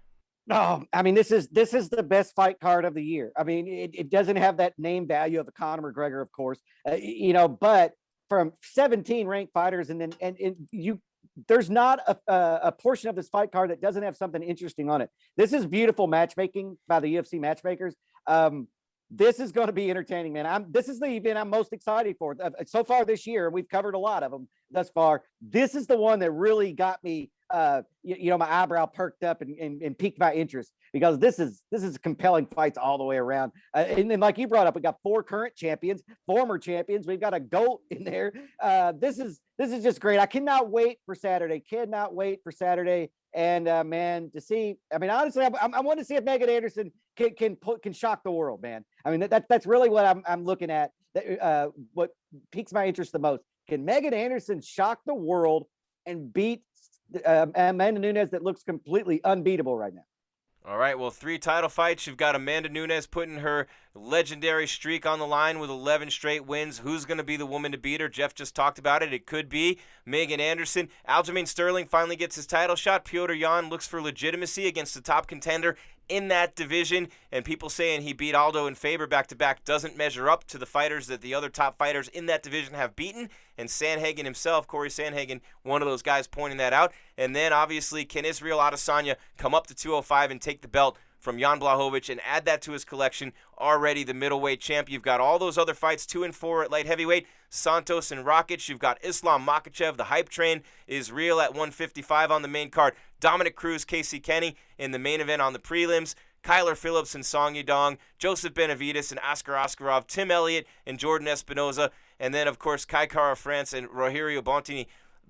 No, I mean, this is the best fight card of the year. I mean, it doesn't have that name value of a Conor McGregor, of course, but from 17 ranked fighters, and there's not a portion of this fight card that doesn't have something interesting on it. This is beautiful matchmaking by the UFC matchmakers. This is going to be entertaining, man. This is the event I'm most excited for so far this year. We've covered a lot of them thus far. This is the one that really got me, my eyebrow perked up and piqued my interest, because this is compelling fights all the way around. And then, like you brought up, we got 4 current champions, former champions. We've got a GOAT in there. This is just great. I cannot wait for Saturday. And man, to see, I mean, honestly, I want to see if Megan Anderson can shock the world, man. I mean, that's really what I'm looking at. What piques my interest the most. Can Megan Anderson shock the world and beat Amanda Nunes, that looks completely unbeatable right now? All right, well, 3 title fights. You've got Amanda Nunes putting her legendary streak on the line with 11 straight wins. Who's going to be the woman to beat her? Jeff just talked about it. It could be Megan Anderson. Aljamain Sterling finally gets his title shot. Petr Yan looks for legitimacy against the top contender in that division, and people saying he beat Aldo and Faber back-to-back doesn't measure up to the fighters that the other top fighters in that division have beaten, and Sandhagen himself, Corey Sandhagen, one of those guys pointing that out. And then, obviously, can Israel Adesanya come up to 205 and take the belt from Jan Blachowicz and add that to his collection? Already the middleweight champ. You've got all those other fights, 2 and 4 at light heavyweight, Santos and Rakic. You've got Islam Makhachev, the hype train is real at 155 on the main card. Dominick Cruz, Casey Kenny in the main event on the prelims. Kyler Phillips and Song Yadong, Joseph Benavidez and Ashkar Oskarov, Tim Elliott and Jordan Espinosa, and then, of course, Kai Kara France and Rogerio Bontini.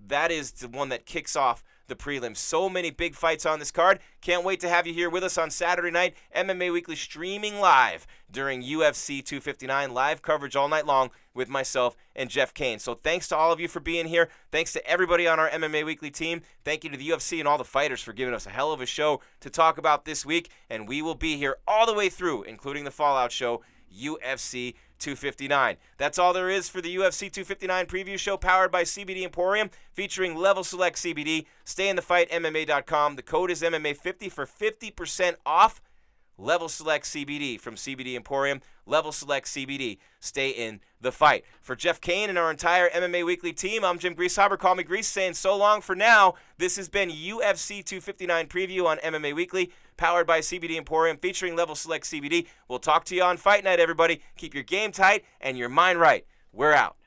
That is the one that kicks off the prelims. So many big fights on this card. Can't wait to have you here with us on Saturday night. MMA Weekly streaming live during UFC 259. Live coverage all night long with myself and Jeff Cain. So thanks to all of you for being here. Thanks to everybody on our MMA Weekly team. Thank you to the UFC and all the fighters for giving us a hell of a show to talk about this week. And we will be here all the way through, including the Fallout show, UFC 259. That's all there is for the UFC 259 preview show, powered by CBD Emporium, featuring Level Select CBD. Stay in the fight, MMA.com. The code is MMA50 for 50% off. Level Select CBD from CBD Emporium. Level Select CBD. Stay in the fight. For Jeff Cain and our entire MMA Weekly team, I'm Jim Grieshaber. Call me Gries, saying so long for now. This has been UFC 259 preview on MMA Weekly, powered by CBD Emporium, featuring Level Select CBD. We'll talk to you on Fight Night, everybody. Keep your game tight and your mind right. We're out.